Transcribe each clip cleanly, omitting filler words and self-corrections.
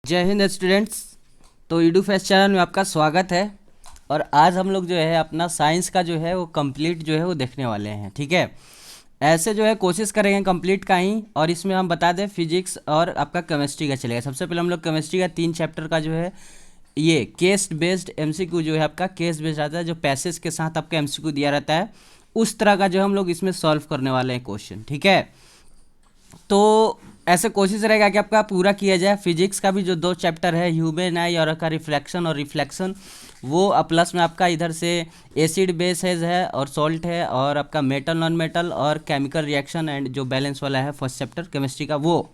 जय हिंद स्टूडेंट्स। तो Edu fest channel में आपका स्वागत है। और आज हम लोग जो है अपना साइंस का जो है वो कंप्लीट जो है वो देखने वाले हैं। ठीक है, ऐसे जो है कोशिश करेंगे कंप्लीट का ही। और इसमें हम बता दें फिजिक्स और आपका केमिस्ट्री का चलेगा। सबसे पहले हम लोग केमिस्ट्री का 3 चैप्टर का जो है ये केस बेस्ड एमसीक्यू जो है आपका केस बेस्ड आता है, जो पैसेज के साथ आपका एमसीक्यू दिया रहता है उस तरह का जो हम लोग इसमें सॉल्व करने वाले हैं क्वेश्चन। ठीक है, तो ऐसे कोशिश रहेगा कि आपका पूरा किया जाए। फिजिक्स का भी जो 2 चैप्टर है ह्यूमन आई और का रिफ्लेक्शन और रिफ्लेक्शन, वो प्लस में आपका इधर से एसिड बेसेज है और सॉल्ट है, और आपका मेटल नॉन मेटल और केमिकल रिएक्शन एंड जो बैलेंस वाला है फर्स्ट चैप्टर केमिस्ट्री का, वो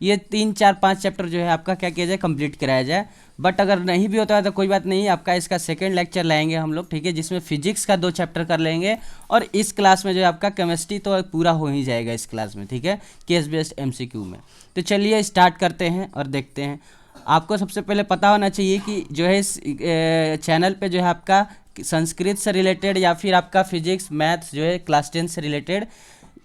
ये 3 4 5 चैप्टर जो है आपका क्या किया जाए कंप्लीट कराया जाए। बट अगर नहीं भी होता है तो कोई बात नहीं, आपका इसका सेकंड लेक्चर लाएंगे हम लोग। ठीक है, जिसमें फिजिक्स का 2 चैप्टर कर लेंगे और इस क्लास में जो है आपका केमिस्ट्री तो पूरा हो ही जाएगा इस क्लास में। ठीक है, केस बेस्ड एमसीक्यू में। तो चलिए स्टार्ट करते हैं और देखते हैं। आपको सबसे पहले पता होना चाहिए कि जो है इस चैनल पे जो है आपका संस्कृत से रिलेटेड या फिर आपका फिजिक्स मैथ्स जो है क्लास 10 से रिलेटेड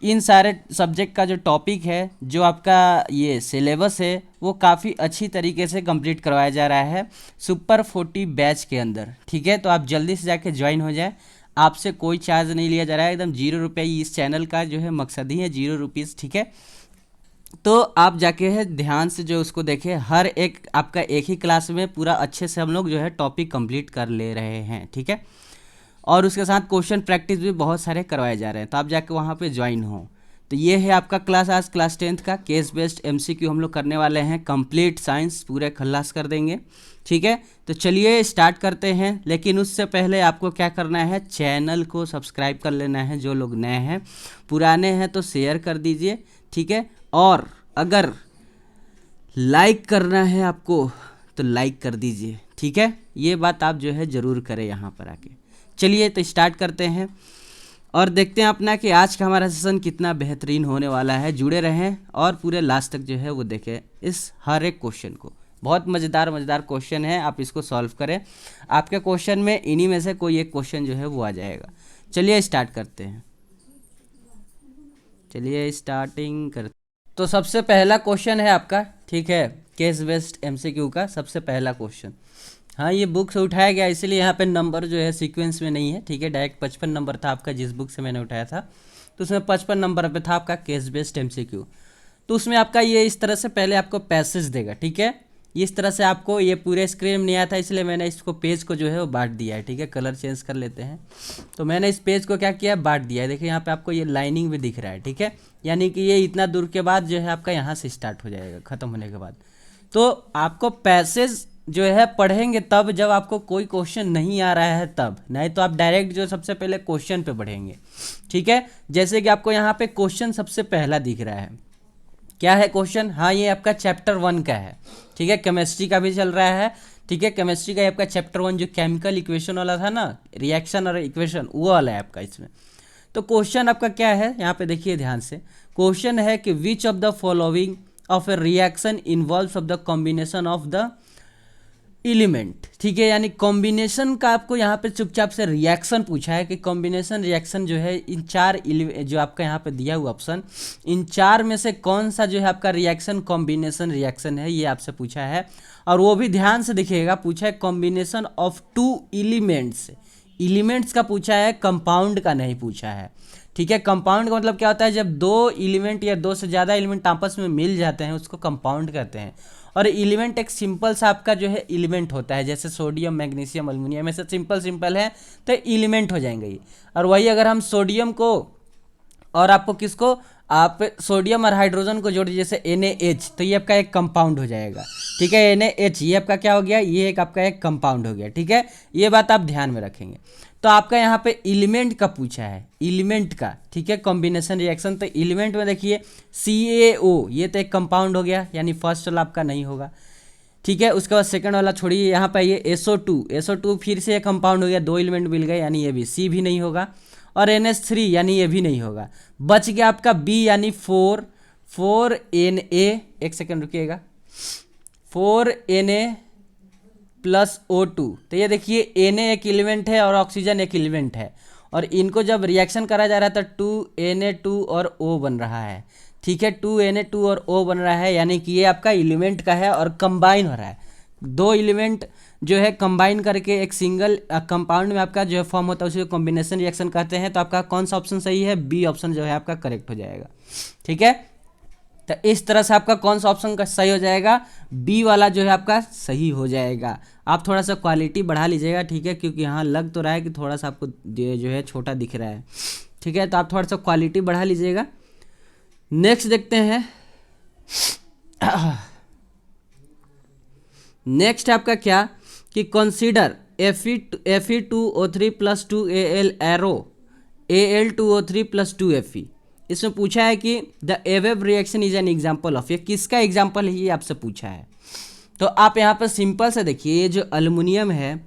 इन सारे सब्जेक्ट का जो टॉपिक है, जो आपका ये सिलेबस है, वो काफ़ी अच्छी तरीके से कंप्लीट करवाया जा रहा है सुपर 40 बैच के अंदर। ठीक है, तो आप जल्दी से जाके ज्वाइन हो जाए। आपसे कोई चार्ज नहीं लिया जा रहा है, एकदम 0 रुपये। इस चैनल का जो है मकसद ही है 0 रुपीज़। ठीक है, तो आप जाके है ध्यान से जो उसको देखें। हर एक आपका एक ही क्लास में पूरा अच्छे से हम लोग जो है टॉपिक कंप्लीट कर ले रहे हैं। ठीक है, और उसके साथ क्वेश्चन प्रैक्टिस भी बहुत सारे करवाए जा रहे हैं, तो आप जाके वहाँ पे ज्वाइन हो। तो ये है आपका क्लास आज क्लास 10 का केस बेस्ड एमसीक्यू हम लोग करने वाले हैं। कंप्लीट साइंस पूरे खल्लास कर देंगे। ठीक है, तो चलिए स्टार्ट करते हैं। लेकिन उससे पहले आपको क्या करना है, चैनल को सब्सक्राइब कर लेना है जो लोग नए हैं। पुराने हैं तो शेयर कर दीजिए। ठीक है, और अगर लाइक करना है आपको तो लाइक कर दीजिए। ठीक है, ये बात आप जो है ज़रूर करें यहाँ पर आके। चलिए तो स्टार्ट करते हैं और देखते हैं अपना कि आज का हमारा सेशन कितना बेहतरीन होने वाला है। जुड़े रहें और पूरे लास्ट तक जो है वो देखें इस हर एक क्वेश्चन को। बहुत मज़ेदार मज़ेदार क्वेश्चन है, आप इसको सॉल्व करें। आपके क्वेश्चन में इन्हीं में से कोई एक क्वेश्चन जो है वो आ जाएगा। चलिए स्टार्ट करते हैं। चलिए स्टार्टिंग करते। तो सबसे पहला क्वेश्चन है आपका, ठीक है, केस बेस्ड एमसीक्यू का सबसे पहला क्वेश्चन। हाँ, ये बुक से उठाया गया, इसलिए यहाँ पे नंबर जो है सीक्वेंस में नहीं है। ठीक है, डायरेक्ट 55 नंबर था आपका जिस बुक से मैंने उठाया था, तो उसमें 55 नंबर पे था आपका केस बेस्ड एमसीक्यू। तो उसमें आपका ये इस तरह से पहले आपको पैसेज देगा। ठीक है, इस तरह से आपको ये पूरे स्क्रीन में नहीं आया था, इसलिए मैंने इसको पेज को जो है वो बांट दिया है। ठीक है, कलर चेंज कर लेते हैं। तो मैंने इस पेज को क्या किया, बांट दिया है। देखिए यहाँ पे आपको ये लाइनिंग भी दिख रहा है। ठीक है, यानी कि ये इतना दूर के बाद जो है आपका यहाँ से स्टार्ट हो जाएगा ख़त्म होने के बाद। तो आपको पैसेज जो है पढ़ेंगे तब जब आपको कोई क्वेश्चन नहीं आ रहा है तब, नहीं तो आप डायरेक्ट जो सबसे पहले क्वेश्चन पे बढ़ेंगे। ठीक है, जैसे कि आपको यहाँ पे क्वेश्चन सबसे पहला दिख रहा है। क्या है क्वेश्चन, हाँ ये आपका चैप्टर 1 का है। ठीक है, केमिस्ट्री का भी चल रहा है। ठीक है, केमिस्ट्री का आपका चैप्टर 1 जो केमिकल इक्वेशन वाला था ना, रिएक्शन और इक्वेशन, वो वाला है आपका इसमें। तो क्वेश्चन आपका क्या है, यहाँ पे देखिए ध्यान से। क्वेश्चन है कि which of the following of A reaction involves of the combination of the element. ठीक है, यानी कॉम्बिनेशन का आपको यहाँ पे चुपचाप से रिएक्शन पूछा है कि कॉम्बिनेशन रिएक्शन जो है इन 4 जो आपका यहाँ पे दिया हुआ ऑप्शन, इन 4 में से कौन सा जो है आपका रिएक्शन कॉम्बिनेशन रिएक्शन है, ये आपसे पूछा है। और वो भी ध्यान से देखिएगा, पूछा है कॉम्बिनेशन ऑफ 2 एलिमेंट्स। एलिमेंट्स का पूछा है, कंपाउंड का नहीं पूछा है। ठीक है, कंपाउंड का मतलब क्या होता है, जब 2 एलिमेंट या 2 से ज़्यादा एलिमेंट आपस में मिल जाते हैं उसको कंपाउंड कहते हैं। और एलिमेंट एक सिंपल सा आपका जो है एलिमेंट होता है, जैसे सोडियम मैग्नीशियम एल्युमिनियम, ऐसे सिंपल सिंपल है तो एलिमेंट हो जाएंगे ये। और वही अगर हम सोडियम को और आपको किसको, आप सोडियम और हाइड्रोजन को जोड़ दीजिए जैसे NaH, तो ये आपका एक कंपाउंड हो जाएगा। ठीक है, NaH ये आपका क्या हो गया, ये एक आपका एक कंपाउंड हो गया। ठीक है, ये बात आप ध्यान में रखेंगे। तो आपका यहाँ पे एलिमेंट का पूछा है, एलिमेंट का। ठीक है, कॉम्बिनेशन रिएक्शन, तो एलिमेंट में देखिए CaO, ये तो एक कंपाउंड हो गया, यानी फर्स्ट वाला आपका नहीं होगा। ठीक है, उसके बाद सेकंड वाला छोड़िए, यहाँ पे ये SO2 फिर से एक कंपाउंड हो गया, 2 एलिमेंट मिल गए, यानी ये भी C भी नहीं होगा। और NH3 यानी ये भी नहीं होगा। बच गया आपका B यानी 4Na, एक सेकंड रुकिएगा, 4Na प्लस O2। तो ये देखिए Na एक एलिमेंट है और ऑक्सीजन एक एलिमेंट है, और इनको जब रिएक्शन करा जा रहा है तो 2Na2 और O बन रहा है। ठीक है, 2Na2 और O बन रहा है, यानी कि ये आपका एलिमेंट का है और कंबाइन हो रहा है। दो एलिमेंट जो है कंबाइन करके एक सिंगल कंपाउंड में आपका जो है फॉर्म होता है उसे कॉम्बिनेशन रिएक्शन कहते हैं। तो आपका कौन सा ऑप्शन सही है? बी ऑप्शन जो है आपका करेक्ट हो जाएगा। ठीक है, तो इस तरह से आपका कौन सा ऑप्शन का सही हो जाएगा? बी वाला जो है आपका सही हो जाएगा। आप थोड़ा सा क्वालिटी बढ़ा लीजिएगा, ठीक है, क्योंकि यहाँ लग तो रहा है कि थोड़ा सा आपको जो है छोटा दिख रहा है। ठीक है, तो आप थोड़ा सा क्वालिटी बढ़ा लीजिएगा। नेक्स्ट देखते हैं। नेक्स्ट आपका क्या कि consider Fe2O3 plus 2Al arrow Al2O3 plus 2Fe। इसमें पूछा है कि the above reaction is an example of, ये किसका एग्जाम्पल है ये आपसे पूछा है। तो आप यहाँ पर सिंपल से देखिए, ये जो अल्युमिनियम है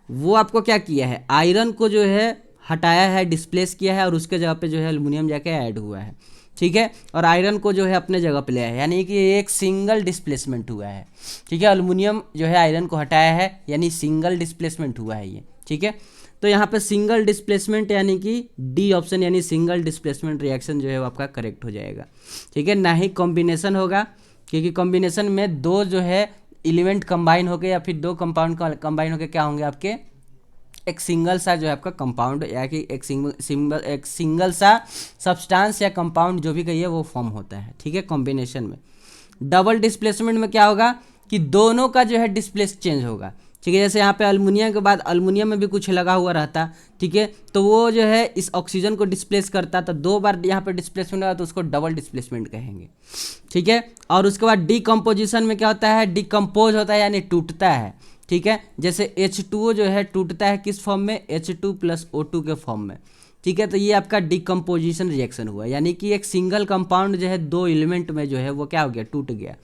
वो आपको क्या किया है? आयरन को जो है हटाया है, डिस्प्लेस किया है और उसके जगह पे जो है अल्युमिनियम जाके ऐड हुआ है। ठीक है, और आयरन को जो है अपने जगह पे ले आया है, यानी कि एक सिंगल डिस्प्लेसमेंट हुआ है। ठीक है, अल्युमिनियम जो है आयरन को हटाया है, यानी सिंगल डिस्प्लेसमेंट हुआ है ये। ठीक है, तो यहाँ पे सिंगल डिस्प्लेसमेंट यानी कि डी ऑप्शन यानी सिंगल डिस्प्लेसमेंट रिएक्शन जो है वो आपका करेक्ट हो जाएगा। ठीक है, ना ही कॉम्बिनेशन होगा, क्योंकि कॉम्बिनेशन में दो जो है एलिमेंट कंबाइन हो गए या फिर दो कंपाउंड कंबाइन होकर क्या होंगे आपके? एक सिंगल सा जो है आपका कंपाउंड या कि एक सिंगल सा सब्सटेंस या कंपाउंड जो भी कहिए वो फॉर्म होता है। ठीक है, कॉम्बिनेशन में। डबल डिस्प्लेसमेंट में क्या होगा कि दोनों का जो है डिस्प्लेस चेंज होगा। ठीक है, जैसे यहाँ पे अल्युमिनियम के बाद अल्युमिनियम में भी कुछ लगा हुआ रहता। ठीक है, तो वो जो है इस ऑक्सीजन को डिस्प्लेस करता, तो दो बार यहाँ पे डिस्प्लेसमेंट होगा तो उसको डबल डिस्प्लेसमेंट कहेंगे। ठीक है, और उसके बाद डीकम्पोजिशन में क्या होता है? डिकम्पोज होता है यानी टूटता है। ठीक है, जैसे H2O जो है टूटता है किस फॉर्म में? H2 प्लस O2 के फॉर्म में। ठीक है, तो ये आपका डिकम्पोजिशन रिएक्शन हुआ, यानी कि एक सिंगल कंपाउंड जो है दो एलिमेंट में जो है वो क्या हो गया? टूट गया।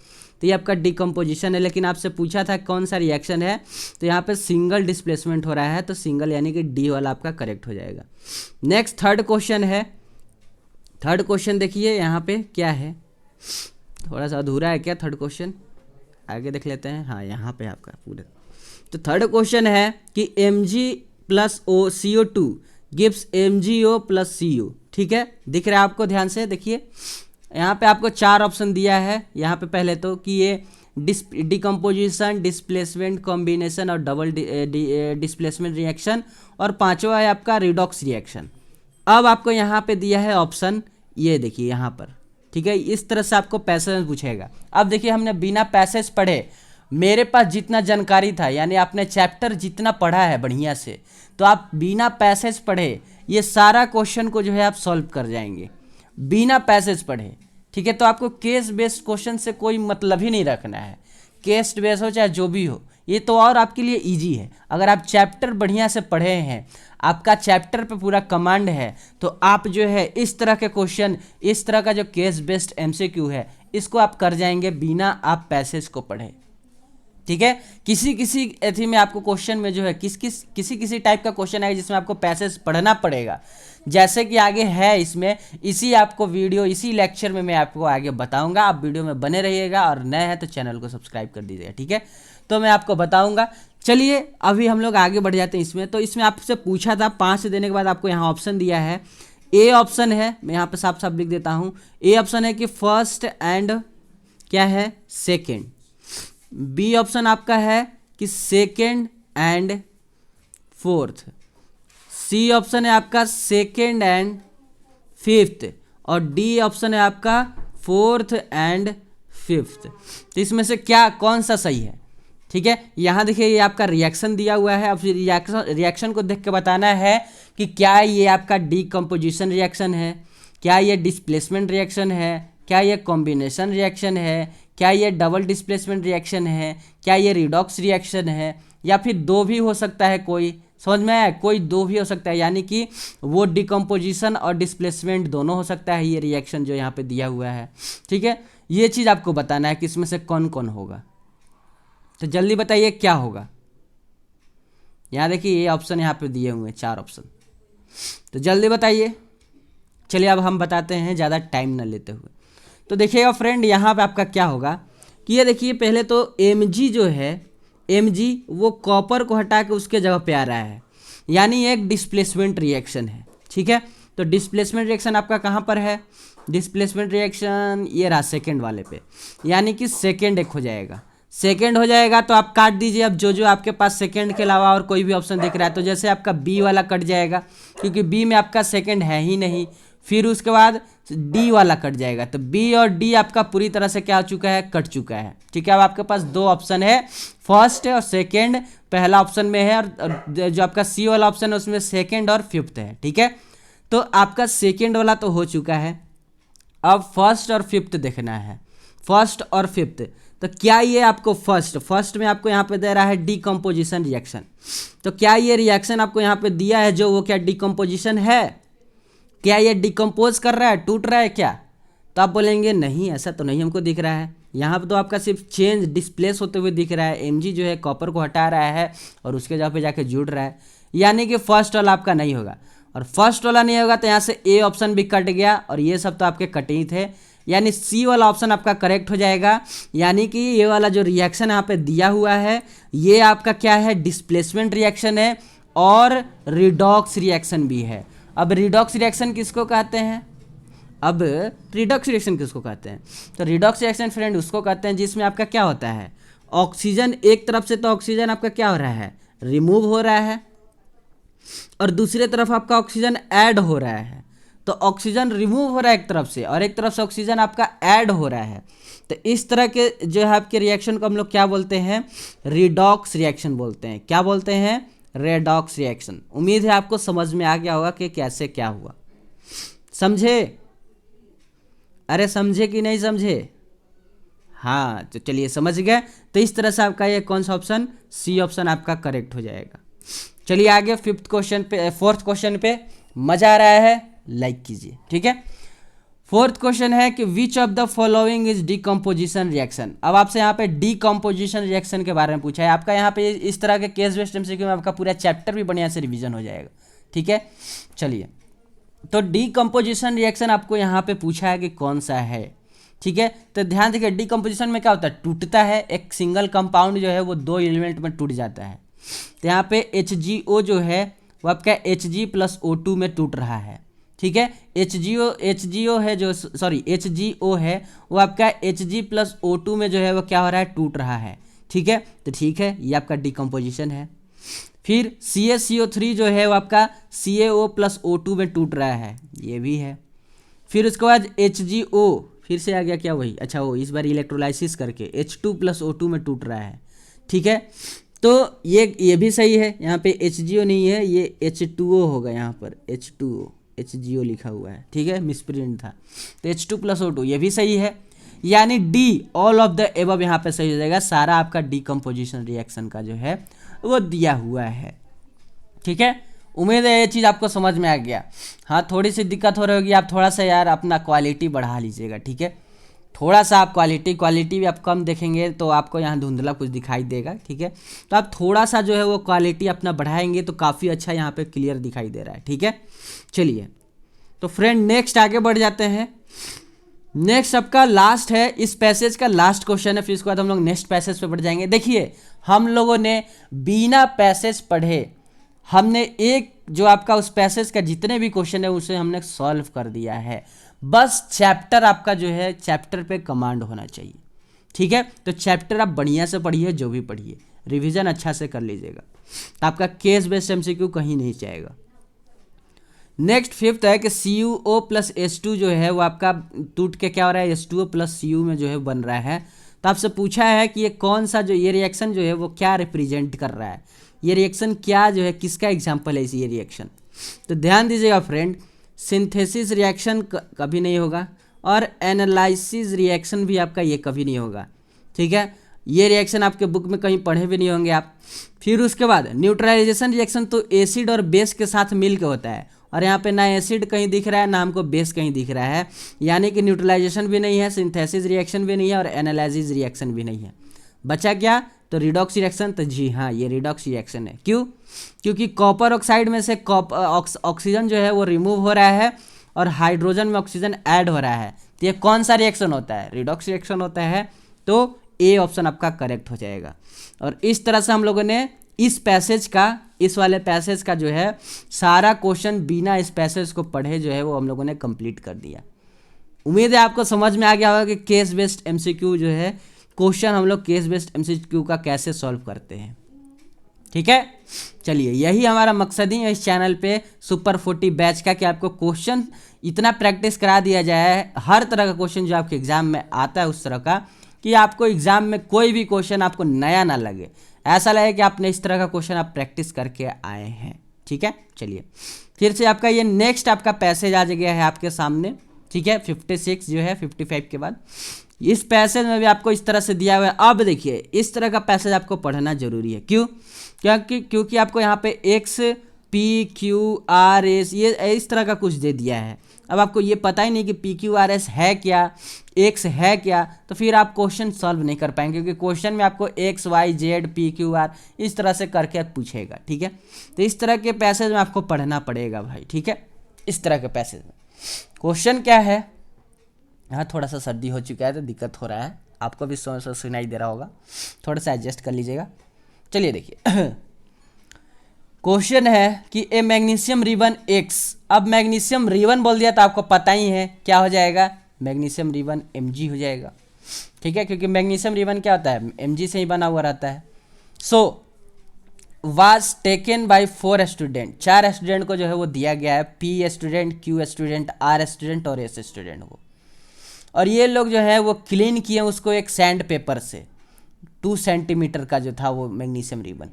तो ये आपका डिकम्पोजिशन है। लेकिन आपसे पूछा था कौन सा रिएक्शन है, तो यहाँ पे सिंगल डिस्प्लेसमेंट हो रहा है, तो सिंगल यानी कि डी वाला आपका करेक्ट हो जाएगा। नेक्स्ट थर्ड क्वेश्चन है। थर्ड क्वेश्चन देखिए यहाँ पे क्या है, थोड़ा सा अधूरा है क्या थर्ड क्वेश्चन? आगे देख लेते हैं। हाँ, यहाँ पे आपका पूरा। तो थर्ड क्वेश्चन है कि Mg plus CO2 gives MgO plus CO। ठीक है, दिख रहा है आपको? ध्यान से देखिए, यहाँ पे आपको चार ऑप्शन दिया है। यहाँ पे पहले तो कि ये डिकम्पोजिशन, डिस्प्लेसमेंट, कॉम्बिनेशन और डबल डिस्प्लेसमेंट रिएक्शन, और पांचवा है आपका रिडॉक्स रिएक्शन। अब आपको यहाँ पे दिया है ऑप्शन, ये देखिए यहाँ पर। ठीक है, इस तरह से आपको पैसेज पूछेगा। अब देखिए, हमने बिना पैसेज पढ़े, मेरे पास जितना जानकारी था, यानी आपने चैप्टर जितना पढ़ा है बढ़िया से, तो आप बिना पैसेज पढ़े ये सारा क्वेश्चन को जो है आप सॉल्व कर जाएंगे बिना पैसेज पढ़े। ठीक है, तो आपको केस बेस्ड क्वेश्चन से कोई मतलब ही नहीं रखना है। केस बेस्ड हो चाहे जो भी हो, ये तो और आपके लिए इजी है। अगर आप चैप्टर बढ़िया से पढ़े हैं, आपका चैप्टर पे पूरा कमांड है, तो आप जो है इस तरह के क्वेश्चन, इस तरह का जो केस बेस्ड MCQ है, इसको आप कर जाएंगे बिना आप पैसेज को पढ़े। ठीक है, किसी किसी एथी में आपको क्वेश्चन में जो है किसी टाइप का क्वेश्चन आएगा जिसमें आपको पैसेज पढ़ना पड़ेगा, जैसे कि आगे है इसमें। इसी आपको वीडियो, इसी लेक्चर में मैं आपको आगे बताऊंगा। आप वीडियो में बने रहिएगा, और नए हैं तो चैनल को सब्सक्राइब कर दीजिएगा। ठीक है, तो मैं आपको बताऊंगा। चलिए अभी हम लोग आगे बढ़ जाते हैं इसमें। तो इसमें आपसे पूछा था 5 देने के बाद आपको यहाँ ऑप्शन दिया है। ए ऑप्शन है, मैं यहाँ पे साफ साफ लिख देता हूँ। ए ऑप्शन है कि फर्स्ट एंड क्या है? सेकेंड। बी ऑप्शन आपका है कि second and fourth. C option है आपका सेकेंड एंड फिफ्थ, और डी ऑप्शन है आपका फोर्थ एंड फिफ्थ। तो इसमें से क्या कौन सा सही है? ठीक है, यहाँ देखिए ये आपका रिएक्शन दिया हुआ है। अब रिएक्शन को देख के बताना है कि क्या ये आपका डीकम्पोजिशन रिएक्शन है, क्या ये डिस्प्लेसमेंट रिएक्शन है, क्या ये कॉम्बिनेशन रिएक्शन है, क्या ये डबल डिस्प्लेसमेंट रिएक्शन है, क्या ये रिडॉक्स रिएक्शन है, या फिर दो भी हो सकता है। कोई समझ में आया? कोई दो भी हो सकता है, यानी कि वो डिकम्पोजिशन और डिस्प्लेसमेंट दोनों हो सकता है ये रिएक्शन जो यहाँ पे दिया हुआ है। ठीक है, ये चीज़ आपको बताना है कि इसमें से कौन कौन होगा। तो जल्दी बताइए क्या होगा। यहाँ देखिए ये ऑप्शन यहाँ पे दिए हुए हैं, 4 ऑप्शन, तो जल्दी बताइए। चलिए अब हम बताते हैं ज़्यादा टाइम न लेते हुए। तो देखिएगा फ्रेंड, यहाँ पे आपका क्या होगा कि ये देखिए, पहले तो Mg जो है, Mg वो कॉपर को हटा के उसके जगह पे आ रहा है, यानी एक डिस्प्लेसमेंट रिएक्शन है। ठीक है, तो डिस्प्लेसमेंट रिएक्शन आपका कहाँ पर है? डिस्प्लेसमेंट रिएक्शन ये रहा सेकेंड वाले पे, यानी कि सेकेंड एक हो जाएगा। सेकेंड हो जाएगा तो आप काट दीजिए अब जो जो आपके पास सेकेंड के अलावा और कोई भी ऑप्शन दिख रहा है। तो जैसे आपका बी वाला कट जाएगा क्योंकि बी में आपका सेकेंड है ही नहीं। फिर उसके बाद डी वाला कट जाएगा, तो बी और डी आपका पूरी तरह से क्या हो चुका है, कट चुका है। ठीक है, अब आपके पास दो ऑप्शन है, फर्स्ट और सेकेंड पहला ऑप्शन में है, और जो आपका सी वाला ऑप्शन है उसमें सेकेंड और फिफ्थ है। ठीक है, तो आपका सेकेंड वाला तो हो चुका है, अब फर्स्ट और फिफ्थ देखना है। फर्स्ट और फिफ्थ, तो क्या ये आपको फर्स्ट में आपको यहाँ पे दे रहा है डीकम्पोजिशन रिएक्शन, तो क्या ये रिएक्शन आपको यहाँ पे दिया है जो वो क्या डीकम्पोजिशन है, क्या ये डिकम्पोज कर रहा है, टूट रहा है क्या? तो आप बोलेंगे नहीं ऐसा तो नहीं हमको दिख रहा है, यहाँ पे तो आपका सिर्फ चेंज डिस्प्लेस होते हुए दिख रहा है। Mg जो है कॉपर को हटा रहा है और उसके जगह पे जाके जुड़ रहा है, यानी कि फर्स्ट वाला आपका नहीं होगा। और फर्स्ट वाला नहीं होगा तो यहाँ से ए ऑप्शन भी कट गया और ये सब तो आपके कटे ही थे, यानी सी वाला ऑप्शन आपका करेक्ट हो जाएगा। यानी कि ये वाला जो रिएक्शन यहाँ पे दिया हुआ है ये आपका क्या है, डिस्प्लेसमेंट रिएक्शन है और रिडॉक्स रिएक्शन भी है। अब रिडॉक्स रिएक्शन किसको कहते हैं, अब रिडॉक्स रिएक्शन किसको कहते हैं, तो रिडॉक्स रिएक्शन फ्रेंड उसको कहते हैं जिसमें आपका क्या होता है, ऑक्सीजन एक तरफ से तो ऑक्सीजन आपका क्या हो रहा है, रिमूव हो रहा है, और दूसरी तरफ आपका ऑक्सीजन ऐड हो रहा है। तो ऑक्सीजन रिमूव हो रहा है एक तरफ से और एक तरफ से ऑक्सीजन आपका ऐड हो रहा है। तो इस तरह के जो है आपके रिएक्शन को हम लोग क्या बोलते हैं, रिडॉक्स रिएक्शन बोलते हैं। क्या बोलते हैं, रेडॉक्स रिएक्शन। उम्मीद है आपको समझ में आ गया होगा कि कैसे क्या हुआ, समझे? अरे समझे कि नहीं समझे? हाँ तो चलिए समझ गए। तो इस तरह से आपका ये कौन सा ऑप्शन, सी ऑप्शन आपका करेक्ट हो जाएगा। चलिए आगे फिफ्थ क्वेश्चन पे, फोर्थ क्वेश्चन पे। मजा आ रहा है लाइक कीजिए, ठीक है। फोर्थ क्वेश्चन है कि which of the following is decomposition reaction. अब आपसे यहाँ पे डीकम्पोजिशन रिएक्शन के बारे में पूछा है। आपका यहाँ पे इस तरह के केस बेस्ड एमसीक्यू में आपका पूरा चैप्टर भी बढ़िया से रिवीजन हो जाएगा, ठीक है। चलिए, तो डीकम्पोजिशन रिएक्शन आपको यहाँ पे पूछा है कि कौन सा है, ठीक है। तो ध्यान देखिए, डीकम्पोजिशन में क्या होता है, टूटता है, एक सिंगल कंपाउंड जो है वो दो एलिमेंट में टूट जाता है। तो यहाँ पे HgO जो है वो आपका Hg+O2 में टूट रहा है, ठीक है। HgO है जो, सॉरी HgO है वो आपका Hg+O2 में जो है वो क्या हो रहा है, टूट रहा है, ठीक है। तो ठीक है, ये आपका डीकम्पोजिशन है। फिर CaCO3 जो है वो आपका CaO+O2 में टूट रहा है, ये भी है। फिर उसके बाद HgO फिर से आ गया क्या, वही, अच्छा वो इस बार इलेक्ट्रोलाइसिस करके H2+O2 में टूट रहा है, ठीक है। तो ये भी सही है, यहाँ पे HgO नहीं है, ये H2O होगा, यहाँ पर H2O HgO लिखा हुआ है, ठीक है, मिसप्रिंट था। तो H2+O2 ये भी सही है, यानी D all of the above यहाँ पे सही हो जाएगा। सारा आपका डीकम्पोजिशन रिएक्शन का जो है वो दिया हुआ है, ठीक है। उम्मीद है ये चीज़ आपको समझ में आ गया। हाँ, थोड़ी सी दिक्कत हो रही होगी, आप थोड़ा सा यार अपना क्वालिटी बढ़ा लीजिएगा, ठीक है। थोड़ा सा आप क्वालिटी भी आप कम देखेंगे तो आपको यहाँ धुंधला कुछ दिखाई देगा, ठीक है। तो आप थोड़ा सा जो है वो क्वालिटी अपना बढ़ाएंगे तो काफ़ी अच्छा यहाँ पे क्लियर दिखाई दे रहा है, ठीक है। चलिए, तो फ्रेंड नेक्स्ट आगे बढ़ जाते हैं। नेक्स्ट आपका लास्ट है, इस पैसेज का लास्ट क्वेश्चन है, फिर उसके बाद हम लोग नेक्स्ट पैसेज पे बढ़ जाएंगे। देखिए, हम लोगों ने बिना पैसेज पढ़े हमने एक जो आपका उस पैसेज का जितने भी क्वेश्चन है उसे हमने सॉल्व कर दिया है। बस चैप्टर आपका जो है, चैप्टर पे कमांड होना चाहिए, ठीक है। तो चैप्टर आप बढ़िया से पढ़िए, जो भी पढ़िए रिवीजन अच्छा से कर लीजिएगा, तो आपका केस बेस्ड एमसीक्यू कहीं नहीं जाएगा। नेक्स्ट फिफ्थ है कि CuO+H2 जो है वो आपका टूट के क्या हो रहा है, H2O+Cu में जो है बन रहा है। तो आपसे पूछा है कि ये कौन सा जो ये रिएक्शन जो है वो क्या रिप्रेजेंट कर रहा है, ये रिएक्शन क्या जो है किसका एग्जाम्पल है इस ये रिएक्शन। तो ध्यान दीजिएगा फ्रेंड, सिंथेसिस रिएक्शन कभी नहीं होगा और एनालिसिस रिएक्शन भी आपका ये कभी नहीं होगा, ठीक है। ये रिएक्शन आपके बुक में कहीं पढ़े भी नहीं होंगे आप। फिर उसके बाद न्यूट्रलाइजेशन रिएक्शन तो एसिड और बेस के साथ मिल के होता है, और यहाँ पे ना एसिड कहीं दिख रहा है ना हमको बेस कहीं दिख रहा है, यानी कि न्यूट्रलाइजेशन भी नहीं है, सिंथेसिस रिएक्शन भी नहीं है और एनालिसिस रिएक्शन भी नहीं है। बचा क्या, तो रिडॉक्स रिएक्शन। तो जी हाँ, ये रिडॉक्स रिएक्शन है। क्यों, क्योंकि कॉपर ऑक्साइड में से ऑक्सीजन जो है वो रिमूव हो रहा है और हाइड्रोजन में ऑक्सीजन ऐड हो रहा है। तो ये कौन सा रिएक्शन होता है, रिडॉक्स रिएक्शन होता है। तो ए ऑप्शन आपका करेक्ट हो जाएगा। और इस तरह से हम लोगों ने इस पैसेज का, इस वाले पैसेज का जो है सारा क्वेश्चन बिना इस पैसेज को पढ़े जो है वो हम लोगों ने कंप्लीट कर दिया। उम्मीद है आपको समझ में आ गया होगा कि केस बेस्ड एमसीक्यू जो है क्वेश्चन हम लोग केस बेस्ड एमसीक्यू का कैसे सॉल्व करते हैं। ठीक है, चलिए यही हमारा मकसद ही है इस चैनल पे सुपर 40 बैच का, कि आपको क्वेश्चन इतना प्रैक्टिस करा दिया जाए, हर तरह का क्वेश्चन जो आपके एग्जाम में आता है उस तरह का, कि आपको एग्जाम में कोई भी क्वेश्चन आपको नया ना लगे, ऐसा लगे कि आपने इस तरह का क्वेश्चन आप प्रैक्टिस करके आए हैं। ठीक है, चलिए फिर से आपका ये नेक्स्ट आपका पैसेज आ गया है आपके सामने। ठीक है, 56 जो है 55 के बाद इस पैसेज में भी आपको इस तरह से दिया हुआ है। अब देखिए इस तरह का पैसेज आपको पढ़ना जरूरी है। क्यों? क्योंकि आपको यहाँ पे x P Q R S ये इस तरह का कुछ दे दिया है। अब आपको ये पता ही नहीं कि पी क्यू आर एस है क्या, एक्स है क्या, तो फिर आप क्वेश्चन सॉल्व नहीं कर पाएंगे, क्योंकि क्वेश्चन में आपको X Y Z P Q R इस तरह से करके पूछेगा। ठीक है, तो इस तरह के पैसेज में आपको पढ़ना पड़ेगा भाई। ठीक है, इस तरह के पैसेज में क्वेश्चन क्या है, यहाँ थोड़ा सा सर्दी हो चुका है तो दिक्कत हो रहा है, आपको भी सुनाई दे रहा होगा, थोड़ा सा एडजस्ट कर लीजिएगा। चलिए देखिए क्वेश्चन है कि ए मैग्नीशियम रिबन एक्स। अब मैग्नीशियम रिबन बोल दिया तो आपको पता ही है क्या हो जाएगा, मैग्नीशियम रिबन Mg हो जाएगा। ठीक है, क्योंकि मैग्नीशियम रिबन क्या होता है, Mg से ही बना हुआ रहता है। So was taken by 4 student, 4 student को जो है वो दिया गया है, P student, Q student, R student और S स्टूडेंट को, और ये लोग जो है वो क्लीन किए उसको एक सैंड पेपर से, 2 सेंटीमीटर का जो था वो मैग्नीशियम रिबन।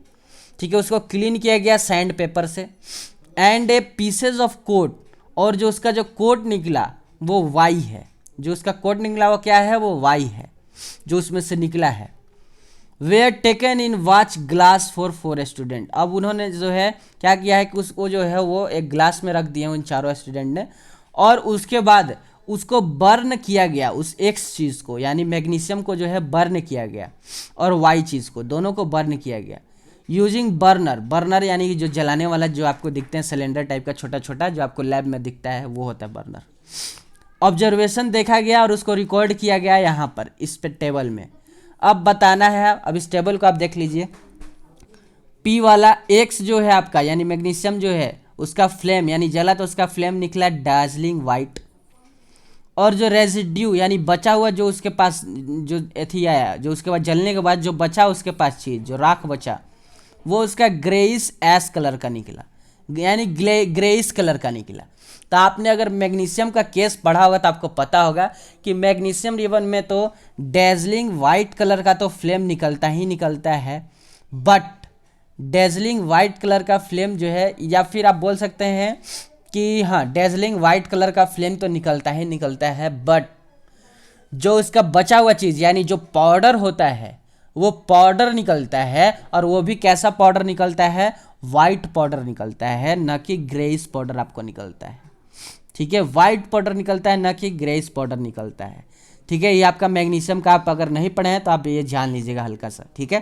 ठीक है, उसको क्लीन किया गया सैंड पेपर से, and a pieces of coat, और जो उसका जो कोट निकला वो वाई है, जो उसका कोट निकला वो क्या है, वो वाई है जो उसमें से निकला है। Where taken in watch glass for 4 student. अब उन्होंने जो है क्या किया है कि उसको जो है वो एक ग्लास में रख दिए उन चारों स्टूडेंट ने, और उसके बाद उसको बर्न किया गया, उस एक्स चीज़ को यानी मैग्नीशियम को जो है बर्न किया गया, और वाई चीज़ को, दोनों को बर्न किया गया यूजिंग बर्नर। बर्नर यानी कि जो जलाने वाला जो आपको दिखते हैं सिलेंडर टाइप का छोटा छोटा जो आपको लैब में दिखता है, वो होता है बर्नर। ऑब्जर्वेशन देखा गया और उसको रिकॉर्ड किया गया यहाँ पर इस पे टेबल में। अब बताना है, अब इस टेबल को आप देख लीजिए, पी वाला एक्स जो है आपका यानी मैग्नीशियम जो है उसका फ्लेम यानी जला तो उसका फ्लेम निकला डार्जिलिंग वाइट, और जो रेजिड्यू यानी बचा हुआ जो उसके पास जो एथी आया, जो उसके बाद जलने के बाद जो बचा उसके पास चीज़ जो राख बचा, वो उसका ग्रेइश एश कलर का निकला, यानी ग्रेइश कलर का निकला। तो आपने अगर मैग्नीशियम का केस पढ़ा होगा तो आपको पता होगा कि मैग्नीशियम रिबन में तो डेजलिंग वाइट कलर का तो फ्लेम निकलता ही निकलता है, बट डेजलिंग वाइट कलर का फ्लेम जो है, या फिर आप बोल सकते हैं कि हाँ डेजलिंग वाइट कलर का फ्लेम तो निकलता ही निकलता है, बट जो इसका बचा हुआ चीज़ यानी जो पाउडर होता है वो पाउडर निकलता है, और वो भी कैसा पाउडर निकलता है, वाइट पाउडर निकलता है, न कि ग्रेइश पाउडर आपको निकलता है। ठीक है, वाइट पाउडर निकलता है न कि ग्रेइश पाउडर निकलता है। ठीक है, ये आपका मैग्नीशियम का आप अगर नहीं पढ़े हैं तो आप ये जान लीजिएगा हल्का सा। ठीक है,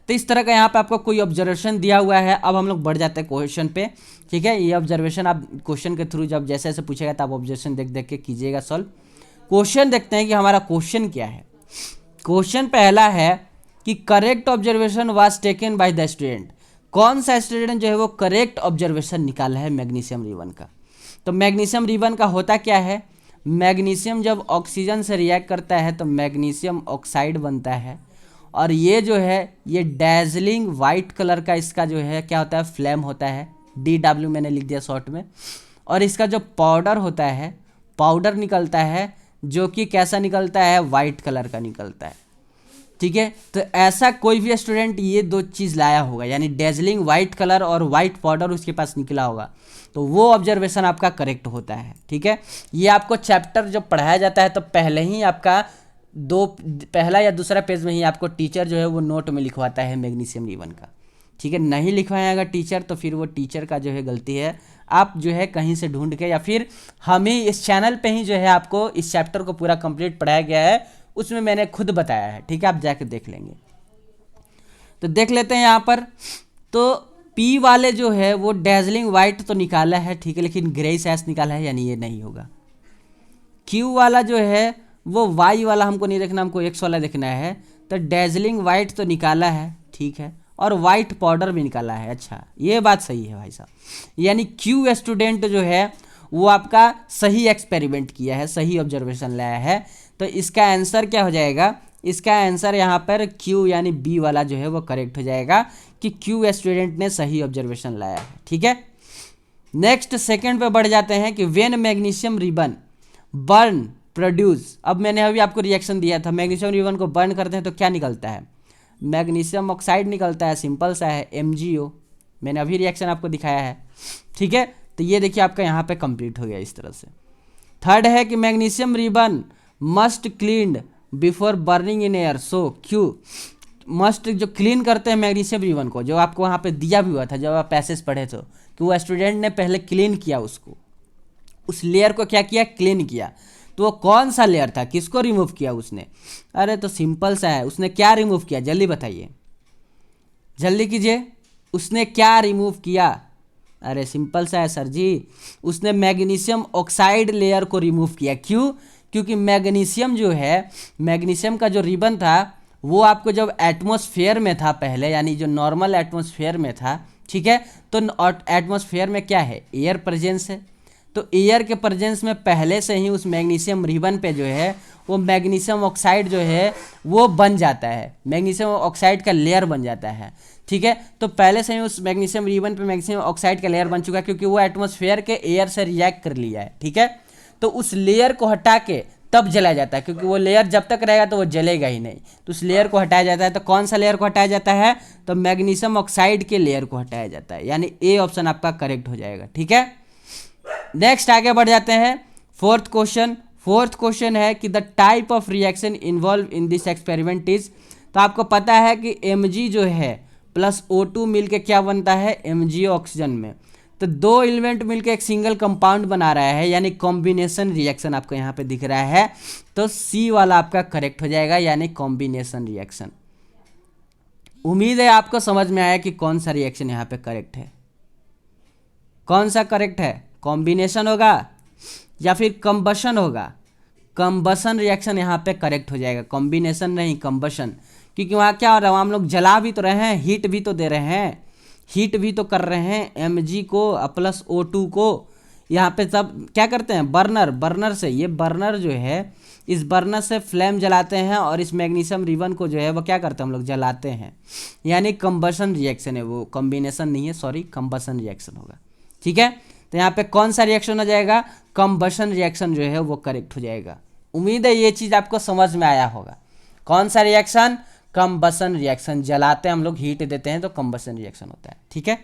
तो इस तरह का यहाँ पे आपको कोई ऑब्जर्वेशन दिया हुआ है। अब हम लोग बढ़ जाते हैं क्वेश्चन पे। ठीक है, ये ऑब्जर्वेशन आप क्वेश्चन के थ्रू जब जैसे जैसे पूछेगा तो आप ऑब्जर्वेशन देख देख के कीजिएगा सॉल्व। क्वेश्चन देखते हैं कि हमारा क्वेश्चन क्या है। क्वेश्चन पहला है कि correct observation was taken by the student. कौन सा स्टूडेंट जो है वो करेक्ट ऑब्जर्वेशन निकाला है मैग्नीशियम रिबन का। तो मैग्नीशियम रिबन का होता क्या है, मैग्नीशियम जब ऑक्सीजन से रिएक्ट करता है तो मैग्नीशियम ऑक्साइड बनता है, और ये जो है ये डैजलिंग वाइट कलर का इसका जो है क्या होता है, फ्लेम होता है, DW मैंने लिख दिया शॉर्ट में, और इसका जो पाउडर होता है, पाउडर निकलता है जो कि कैसा निकलता है, वाइट कलर का निकलता है। ठीक है, तो ऐसा कोई भी स्टूडेंट ये दो चीज़ लाया होगा यानी डेजलिंग वाइट कलर और वाइट पाउडर उसके पास निकला होगा, तो वो ऑब्जर्वेशन आपका करेक्ट होता है। ठीक है, ये आपको चैप्टर जब पढ़ाया जाता है तो पहले ही आपका पहला या दूसरा पेज में ही आपको टीचर जो है वो नोट में लिखवाता है मैग्नीशियम रिबन का। ठीक है, नहीं लिखवाएगा टीचर तो फिर वो टीचर का जो है गलती है, आप जो है कहीं से ढूंढ के, या फिर हमें इस चैनल पे ही जो है आपको इस चैप्टर को पूरा कंप्लीट पढ़ाया गया है, उसमें मैंने खुद बताया है। ठीक है, आप जाके देख लेंगे। तो देख लेते हैं यहाँ पर, तो पी वाले जो है वो डेजलिंग वाइट तो निकाला है, ठीक है, लेकिन ग्रेइश एश निकाला है यानी ये नहीं होगा। क्यू वाला जो है वो वाई वाला हमको नहीं देखना, हमको एक्स वाला देखना है, तो डेजलिंग वाइट तो निकाला है, ठीक है, और वाइट पाउडर भी निकाला है। अच्छा, ये बात सही है भाई साहब, यानी क्यू स्टूडेंट जो है वो आपका सही एक्सपेरिमेंट किया है, सही ऑब्जर्वेशन लाया है। तो इसका आंसर क्या हो जाएगा, इसका आंसर यहाँ पर क्यू यानी बी वाला जो है वो करेक्ट हो जाएगा कि क्यू स्टूडेंट ने सही ऑब्जर्वेशन लाया है। ठीक है, नेक्स्ट सेकंड पे बढ़ जाते हैं कि when magnesium ribbon burn produce. अब मैंने अभी आपको रिएक्शन दिया था, मैग्नीशियम रिबन को बर्न करते हैं तो क्या निकलता है, मैग्नीशियम ऑक्साइड निकलता है, सिंपल सा है MgO। मैंने अभी रिएक्शन आपको दिखाया है। ठीक है, तो ये देखिए आपका यहाँ पे कंप्लीट हो गया इस तरह से। थर्ड है कि magnesium ribbon must cleaned before burning in air, so Q must जो क्लीन करते हैं मैग्नीशियम रिबन को, जो आपको वहाँ पे दिया भी हुआ था जब आप पैसेज पढ़े थे, कि वो स्टूडेंट ने पहले क्लीन किया उसको, उस लेयर को क्या किया, क्लीन किया। तो वो कौन सा लेयर था, किसको रिमूव किया उसने, अरे तो सिंपल सा है, उसने क्या रिमूव किया, जल्दी बताइए, जल्दी कीजिए, उसने क्या रिमूव किया, अरे सिंपल सा है सर जी, उसने मैग्नीशियम ऑक्साइड लेयर को रिमूव किया। क्यों, क्योंकि मैग्नीशियम जो है, मैग्नीशियम का जो रिबन था वो आपको जब एटमॉस्फेयर में था पहले, यानी जो नॉर्मल एटमॉस्फेयर में था, ठीक है, तो एटमॉस्फेयर में क्या है, एयर प्रेजेंस है, तो एयर के प्रेजेंस में पहले से ही उस मैग्नीशियम रिबन पे जो है वो मैग्नीशियम ऑक्साइड जो है वो बन जाता है, मैग्नीशियम ऑक्साइड का लेयर बन जाता है। ठीक है, तो पहले से ही उस मैग्नीशियम रिबन पे मैग्नीशियम ऑक्साइड का लेयर बन चुका है, क्योंकि वो एटमॉस्फेयर के एयर से रिएक्ट कर लिया है। ठीक है, तो उस लेयर को हटा के तब जलाया जाता है, क्योंकि वो लेयर जब तक रहेगा तो वो जलेगा ही नहीं, तो उस लेयर को हटाया जाता है। तो कौन सा लेयर को हटाया जाता है, तो मैग्नीशियम ऑक्साइड के लेयर को हटाया जाता है, यानी ए ऑप्शन आपका करेक्ट हो जाएगा। ठीक है, नेक्स्ट आगे बढ़ जाते हैं फोर्थ क्वेश्चन। फोर्थ क्वेश्चन है कि the type of reaction involve in this experiment is. तो आपको पता है कि Mg जो है प्लस O2 मिलके क्या बनता है, MgO ऑक्सीजन में, तो दो एलिमेंट मिलके एक सिंगल कंपाउंड बना रहा है, यानी कॉम्बिनेशन रिएक्शन आपको यहाँ पे दिख रहा है, तो सी वाला आपका करेक्ट हो जाएगा, यानी कॉम्बिनेशन रिएक्शन। उम्मीद है आपको समझ में आया कि कौन सा रिएक्शन यहाँ पे करेक्ट है, कौन सा करेक्ट है, कॉम्बिनेशन होगा या फिर कंबशन होगा। कंबशन रिएक्शन यहाँ पे करेक्ट हो जाएगा, कॉम्बिनेशन नहीं, कंबशन, क्योंकि वहाँ क्या हो रहा है, हम लोग जला भी तो रहे हैं, हीट भी तो दे रहे हैं, हीट भी तो कर रहे हैं Mg को प्लस O2 को। यहाँ पे सब क्या करते हैं, बर्नर से, ये बर्नर जो है इस बर्नर से फ्लेम जलाते हैं और इस मैग्नीशियम रिबन को जो है वो क्या करते हैं, हम लोग जलाते हैं, यानी कंबशन रिएक्शन है वो, कॉम्बिनेशन नहीं है, सॉरी, कंबशन रिएक्शन होगा। ठीक है, तो यहाँ पे कौन सा रिएक्शन हो जाएगा, कंबशन रिएक्शन जो है वो करेक्ट हो जाएगा। उम्मीद है ये चीज़ आपको समझ में आया होगा। कौन सा रिएक्शन, कंबशन रिएक्शन, जलाते हैं हम लोग, हीट देते हैं तो कंबशन रिएक्शन होता है। ठीक है,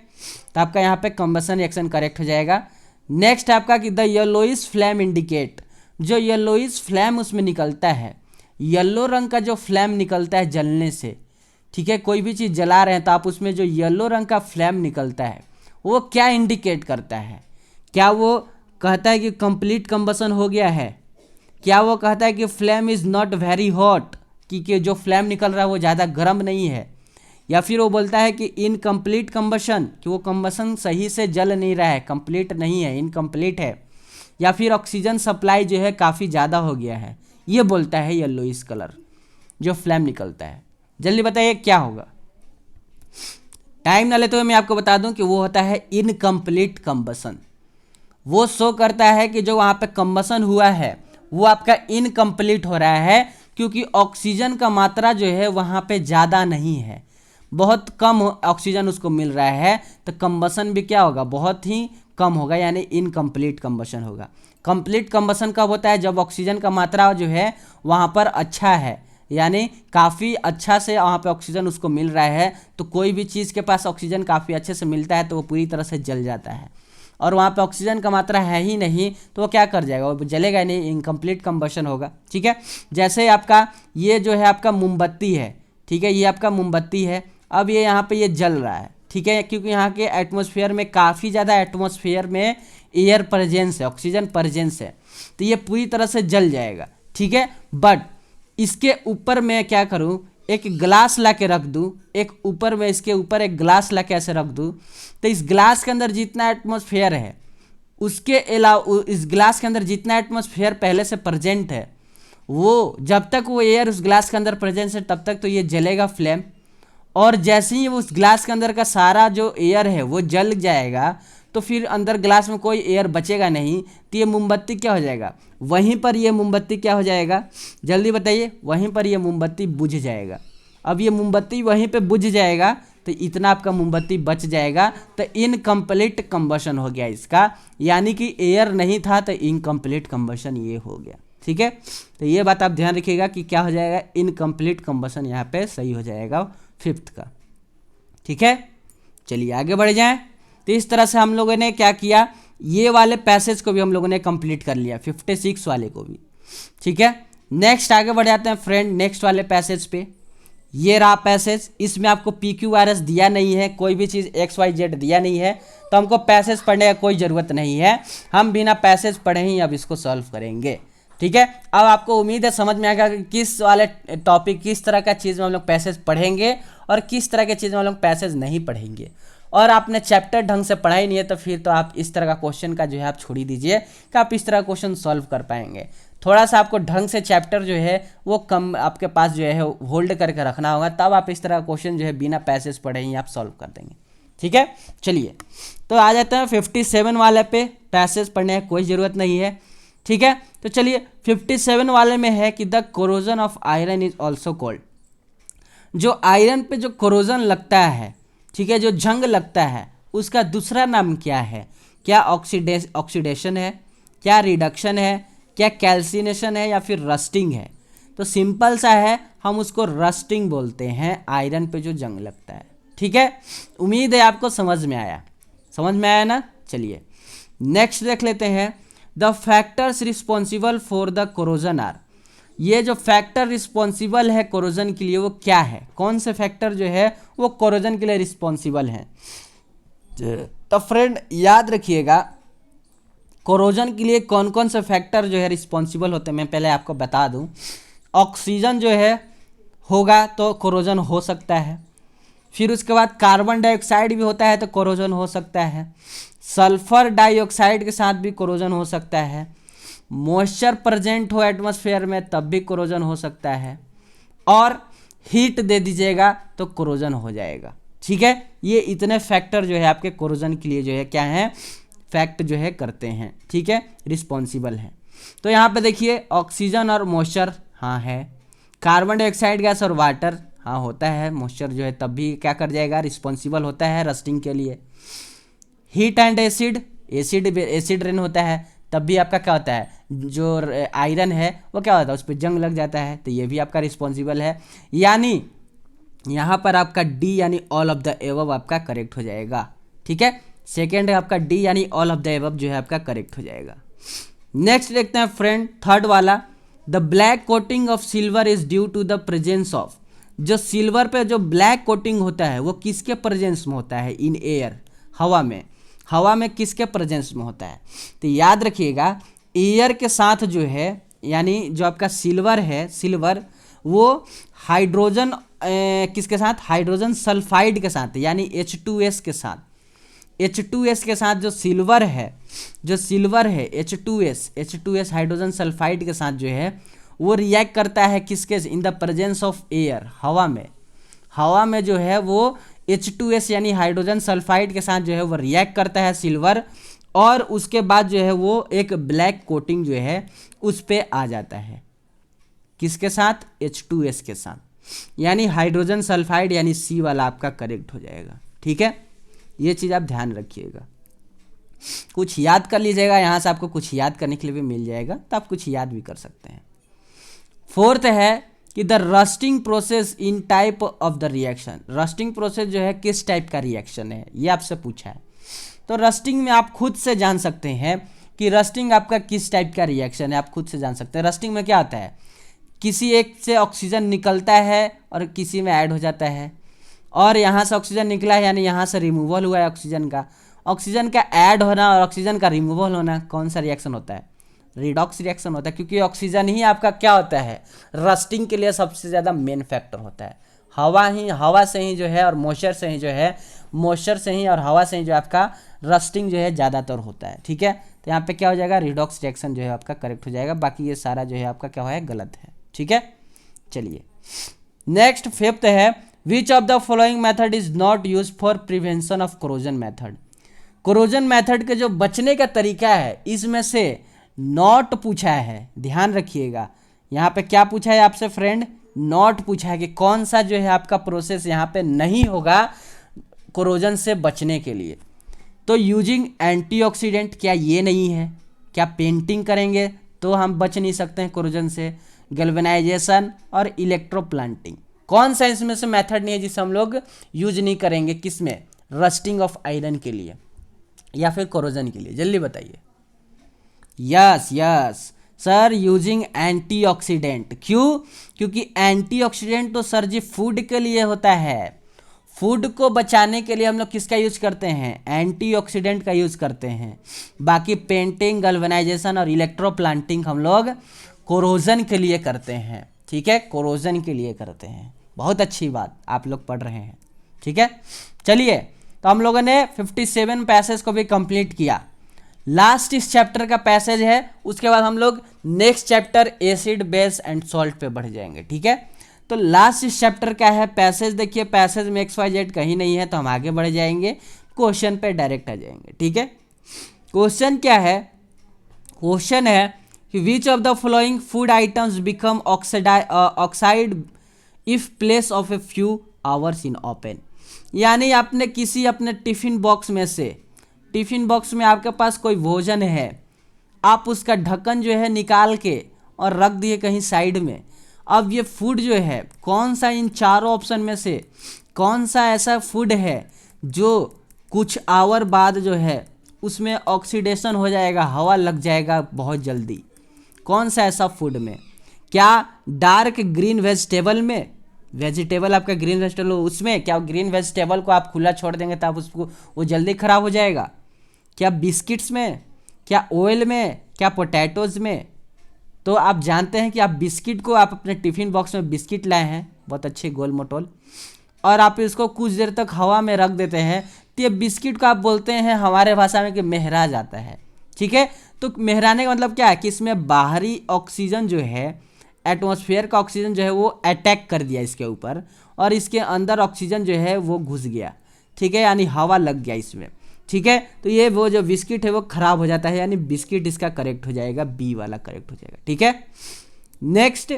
तो आपका यहाँ पे कंबशन रिएक्शन करेक्ट हो जाएगा। नेक्स्ट आपका कि द येलोइश फ्लेम इंडिकेट, जो येलोइश फ्लेम उसमें निकलता है, येलो रंग का जो फ्लेम निकलता है जलने से, ठीक है, कोई भी चीज़ जला रहे हैं तो आप उसमें जो येलो रंग का फ्लेम निकलता है वो क्या इंडिकेट करता है, क्या वो कहता है कि कंप्लीट कंबशन हो गया है, क्या वो कहता है कि flame is not very hot, कि जो फ्लेम निकल रहा है वो ज़्यादा गर्म नहीं है, या फिर वो बोलता है कि इनकम्प्लीट कंबशन, कि वो कंबशन सही से जल नहीं रहा है, कंप्लीट नहीं है, इनकम्प्लीट है, या फिर ऑक्सीजन सप्लाई जो है काफ़ी ज़्यादा हो गया है, ये बोलता है येलोइश कलर जो फ्लेम निकलता है। जल्दी बताइए क्या होगा। टाइम ना लेते हुए मैं आपको बता दूं कि वो होता है इनकम्प्लीट कंबशन। वो शो करता है कि जो वहाँ पे कंबशन हुआ है वो आपका इनकम्प्लीट हो रहा है, क्योंकि ऑक्सीजन का मात्रा जो है वहाँ पे ज़्यादा नहीं है, बहुत कम ऑक्सीजन उसको मिल रहा है, तो कंबशन भी क्या होगा, बहुत ही कम होगा, यानी इनकम्प्लीट कंबशन होगा। कंप्लीट कंबशन कब होता है, जब ऑक्सीजन का मात्रा जो है वहाँ पर अच्छा है, यानी काफ़ी अच्छा से वहाँ पे ऑक्सीजन उसको मिल रहा है, तो कोई भी चीज़ के पास ऑक्सीजन काफ़ी अच्छे से मिलता है तो वो पूरी तरह से जल जाता है, और वहाँ पे ऑक्सीजन का मात्रा है ही नहीं तो वो क्या कर जाएगा, वो जलेगा नहीं, इनकम्प्लीट कंबशन होगा। ठीक है, जैसे आपका ये जो है आपका मोमबत्ती है, ठीक है, ये आपका मोमबत्ती है, अब ये यहाँ पे ये जल रहा है, ठीक है, क्योंकि यहाँ के एटमॉस्फेयर में काफ़ी ज़्यादा एटमॉस्फेयर में एयर प्रेजेंस है, ऑक्सीजन प्रेजेंस है, तो ये पूरी तरह से जल जाएगा। ठीक है, बट इसके ऊपर मैं क्या करूँ, एक ग्लास ला के रख दूँ, एक ऊपर में इसके ऊपर एक ग्लास ला के ऐसे रख दूँ, तो इस ग्लास के अंदर जितना एटमॉस्फेयर है उसके अलावा इस ग्लास के अंदर जितना एटमॉस्फेयर पहले से प्रेजेंट है, वो जब तक वो एयर उस ग्लास के अंदर प्रेजेंट है तब तक तो ये जलेगा फ्लेम, और जैसे ही उस ग्लास के अंदर का सारा जो एयर है वो जल जाएगा तो फिर अंदर ग्लास में कोई एयर बचेगा नहीं, तो ये मोमबत्ती क्या हो जाएगा, वहीं पर ये मोमबत्ती क्या हो जाएगा, जल्दी बताइए, वहीं पर ये मोमबत्ती बुझ जाएगा। अब ये मोमबत्ती वहीं पे बुझ जाएगा तो इतना आपका मोमबत्ती बच जाएगा, तो इनकम्प्लीट कंबशन हो गया इसका, यानी कि एयर नहीं था तो इनकम्प्लीट कंबशन ये हो गया। ठीक है, तो ये बात आप ध्यान रखिएगा कि क्या हो जाएगा, इनकम्प्लीट कंबशन यहाँ पे सही हो जाएगा 5th का। ठीक है, चलिए आगे बढ़ जाएं। तो इस तरह से हम लोगों ने क्या किया, ये वाले पैसेज को भी हम लोगों ने कंप्लीट कर लिया, 56 वाले को भी। ठीक है, नेक्स्ट आगे बढ़ जाते हैं फ्रेंड, नेक्स्ट वाले पैसेज पे। ये रहा पैसेज, इसमें आपको PQRS दिया नहीं है, कोई भी चीज़ XYZ दिया नहीं है, तो हमको पैसेज पढ़ने का कोई ज़रूरत नहीं है, हम बिना पैसेज पढ़े ही अब इसको सॉल्व करेंगे। ठीक है, अब आपको उम्मीद है समझ में आएगा कि किस वाले टॉपिक, किस तरह का चीज़ में हम लोग पैसेज पढ़ेंगे और किस तरह के चीज़ में हम लोग पैसेज नहीं पढ़ेंगे। और आपने चैप्टर ढंग से पढ़ा ही नहीं है तो फिर तो आप इस तरह का क्वेश्चन का जो है आप छोड़ ही दीजिए कि आप इस तरह का क्वेश्चन सॉल्व कर पाएंगे। थोड़ा सा आपको ढंग से चैप्टर जो है वो कम आपके पास जो है होल्ड करके रखना होगा, तब आप इस तरह का क्वेश्चन जो है बिना पैसेज पढ़े ही आप सॉल्व कर देंगे। ठीक है, चलिए तो आ जाते हैं 57 वाले पे, पैसेज पढ़ने की कोई ज़रूरत नहीं है। ठीक है, तो चलिए 57 वाले में है कि the corrosion of iron is also called, जो आयरन पे जो कोरोजन लगता है, ठीक है, जो जंग लगता है, उसका दूसरा नाम क्या है, क्या ऑक्सीडेशन है, क्या रिडक्शन है, क्या कैल्सिनेशन है, या फिर रस्टिंग है। तो सिंपल सा है, हम उसको रस्टिंग बोलते हैं, आयरन पे जो जंग लगता है। ठीक है, उम्मीद है आपको समझ में आया, समझ में आया ना। चलिए नेक्स्ट देख लेते हैं, the factors responsible for the corrosion are, ये जो फैक्टर रिस्पॉन्सिबल है कोरोजन के लिए वो क्या है, कौन से फैक्टर जो है वो कोरोजन के लिए रिस्पॉन्सिबल हैं। तो फ्रेंड याद रखिएगा, कोरोजन के लिए कौन कौन से फैक्टर जो है रिस्पॉन्सिबल होते हैं, मैं पहले आपको बता दूं। ऑक्सीजन जो है होगा तो कोरोजन हो सकता है, फिर उसके बाद कार्बन डाइऑक्साइड भी होता है तो कोरोजन हो सकता है, सल्फर डाइऑक्साइड के साथ भी कोरोजन हो सकता है, मॉइस्चर प्रेजेंट हो एटमॉस्फेयर में तब भी कोरोजन हो सकता है, और हीट दे दीजिएगा तो कोरोजन हो जाएगा। ठीक है, ये इतने फैक्टर जो है आपके कोरोजन के लिए जो है क्या है, फैक्ट जो है करते हैं। ठीक है, रिस्पॉन्सिबल है। तो यहाँ पे देखिए ऑक्सीजन और मॉइस्चर हाँ है, कार्बन डाइऑक्साइड गैस और वाटर हाँ होता है, मॉइस्चर जो है तब भी क्या कर जाएगा, रिस्पॉन्सिबल होता है रस्टिंग के लिए। हीट एंड एसिड रेन होता है तब भी आपका क्या होता है, जो आयरन है वो क्या होता है, उस पर जंग लग जाता है, तो ये भी आपका रिस्पॉन्सिबल है। यानी यहाँ पर आपका डी यानी ऑल ऑफ द एबव आपका करेक्ट हो जाएगा। ठीक है, सेकेंड है आपका डी यानी ऑल ऑफ द एबव जो है आपका करेक्ट हो जाएगा। नेक्स्ट देखते हैं फ्रेंड, थर्ड वाला, the black coating of silver is due to the presence of, जो सिल्वर पे जो ब्लैक कोटिंग होता है वो किसके प्रेजेंस में होता है, इन एयर, हवा में, हवा में किसके प्रेजेंस में होता है। तो याद रखिएगा एयर के साथ जो है, यानी जो आपका सिल्वर है, सिल्वर वो हाइड्रोजन किसके साथ, हाइड्रोजन सल्फाइड के साथ, यानी H2S के साथ, H2S के साथ जो सिल्वर है, जो सिल्वर है H2S हाइड्रोजन सल्फाइड के साथ जो है वो रिएक्ट करता है किसके, in the presence of air, हवा में, हवा में जो है वो H2S यानी हाइड्रोजन सल्फाइड के साथ जो है वो रिएक्ट करता है सिल्वर, और उसके बाद जो है वो एक ब्लैक कोटिंग जो है उस पे आ जाता है, किसके साथ, H2S के साथ, यानी हाइड्रोजन सल्फाइड यानी C वाला आपका करेक्ट हो जाएगा। ठीक है, ये चीज़ आप ध्यान रखिएगा, कुछ याद कर लीजिएगा, यहाँ से आपको कुछ याद करने के लिए भी मिल जाएगा, तो आप कुछ याद भी कर सकते हैं। फोर्थ है कि the rusting process in type of the reaction, rusting process जो है किस टाइप का रिएक्शन है ये आपसे पूछा है। तो रस्टिंग में आप खुद से जान सकते हैं कि रस्टिंग आपका किस टाइप का रिएक्शन है, आप खुद से जान सकते हैं। रस्टिंग में क्या होता है, किसी एक से ऑक्सीजन निकलता है और किसी में ऐड हो जाता है, और यहाँ से ऑक्सीजन निकला है यानी यहाँ से रिमूवल हुआ है ऑक्सीजन का ऐड होना और ऑक्सीजन का रिमूवल होना कौन सा रिएक्शन होता है, रिडॉक्स रिएक्शन होता है, क्योंकि ऑक्सीजन ही आपका क्या होता है, रस्टिंग के लिए सबसे ज़्यादा मेन फैक्टर होता है। हवा से ही जो है और मॉइस्चर से ही और हवा से ही जो आपका रस्टिंग जो है ज़्यादातर होता है। ठीक है, तो यहाँ पे क्या हो जाएगा, रिडॉक्स रिएक्शन जो है आपका करेक्ट हो जाएगा, बाकी ये सारा जो है आपका क्या है, गलत है। ठीक है, चलिए नेक्स्ट फिफ्थ है, which of the following method is not use for prevention of corrosion method. Corrosion method के जो बचने का तरीका है इसमें से नॉट पूछा है, ध्यान रखिएगा। यहाँ पे क्या पूछा है आपसे फ्रेंड, नॉट पूछा है कि कौन सा जो है आपका प्रोसेस यहाँ पे नहीं होगा कोरोजन से बचने के लिए। तो यूजिंग एंटीऑक्सीडेंट, क्या ये नहीं है? क्या पेंटिंग करेंगे तो हम बच नहीं सकते हैं कोरोजन से? गैल्वेनाइजेशन और इलेक्ट्रोप्लांटिंग, कौन सा इसमें से मेथड नहीं है जिसे हम लोग यूज नहीं करेंगे? किसमें? रस्टिंग ऑफ आयरन के लिए या फिर कोरोजन के लिए, जल्दी बताइए। Yes yes sir, using antioxidant. क्यों? क्योंकि एंटीऑक्सीडेंट तो सर जी फूड के लिए होता है। फूड को बचाने के लिए हम लोग किसका यूज करते हैं? एंटीऑक्सीडेंट का यूज करते हैं। बाकी पेंटिंग, गैल्वेनाइजेशन और इलेक्ट्रोप्लांटिंग हम लोग कोरोजन के लिए करते हैं। ठीक है, कोरोजन के लिए करते हैं। बहुत अच्छी बात, आप लोग पढ़ रहे हैं। ठीक है, चलिए, तो हम लोगों ने 57 पैसेज को भी कंप्लीट किया। लास्ट इस चैप्टर का पैसेज है, उसके बाद हम लोग next chapter acid, base and salt पे बढ़ जाएंगे। ठीक है, तो लास्ट इस चैप्टर का है पैसेज। देखिए पैसेज में XYZ कहीं नहीं है, तो हम आगे बढ़ जाएंगे, क्वेश्चन पे डायरेक्ट आ जाएंगे। ठीक है, क्वेश्चन क्या है? क्वेश्चन है कि which of the following food items become oxide if place of a few hours in open. यानी आपने किसी अपने टिफिन बॉक्स में से, टिफिन बॉक्स में आपके पास कोई भोजन है, आप उसका ढक्कन जो है निकाल के और रख दिए कहीं साइड में। अब ये फूड जो है, कौन सा इन चारों ऑप्शन में से कौन सा ऐसा फूड है जो कुछ आवर बाद जो है उसमें ऑक्सीडेशन हो जाएगा, हवा लग जाएगा बहुत जल्दी? कौन सा ऐसा फूड में? क्या डार्क ग्रीन वेजिटेबल में? वेजिटेबल आपका ग्रीन वेजिटेबल उसमें, क्या ग्रीन वेजिटेबल को आप खुला छोड़ देंगे तो आप उसको वो जल्दी खराब हो जाएगा? क्या बिस्किट्स में? क्या ऑयल में? क्या पोटैटोज में? तो आप जानते हैं कि आप बिस्किट को, आप अपने टिफ़िन बॉक्स में बिस्किट लाए हैं बहुत अच्छे गोल मोटोल, और आप इसको कुछ देर तक हवा में रख देते हैं, तो ये बिस्किट को आप बोलते हैं हमारे भाषा में कि मेहरा जाता है। ठीक है, तो मेहराने का मतलब क्या है कि इसमें बाहरी ऑक्सीजन जो है, एटमॉस्फेयर का ऑक्सीजन जो है वो अटैक कर दिया इसके ऊपर, और इसके अंदर ऑक्सीजन जो है वो घुस गया। ठीक है, यानी हवा लग गया इसमें। ठीक है, तो ये वो जो बिस्किट है वो खराब हो जाता है, यानी बिस्किट इसका करेक्ट हो जाएगा, बी वाला करेक्ट हो जाएगा। ठीक है, next,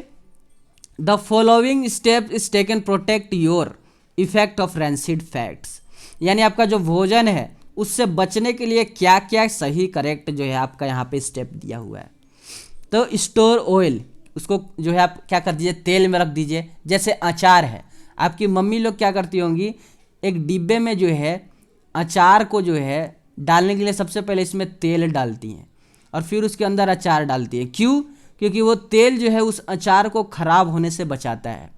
the following step is taken protect your effect of rancid fats. यानी आपका जो भोजन है उससे बचने के लिए क्या क्या सही करेक्ट जो है आपका यहाँ पे स्टेप दिया हुआ है। तो स्टोर ऑयल, उसको जो है आप क्या कर दीजिए, तेल में रख दीजिए। जैसे अचार है, आपकी मम्मी लोग क्या करती होंगी, एक डिब्बे में जो है अचार को जो है डालने के लिए सबसे पहले इसमें तेल डालती हैं और फिर उसके अंदर अचार डालती हैं। क्यों? क्योंकि वो तेल जो है उस अचार को ख़राब होने से बचाता है।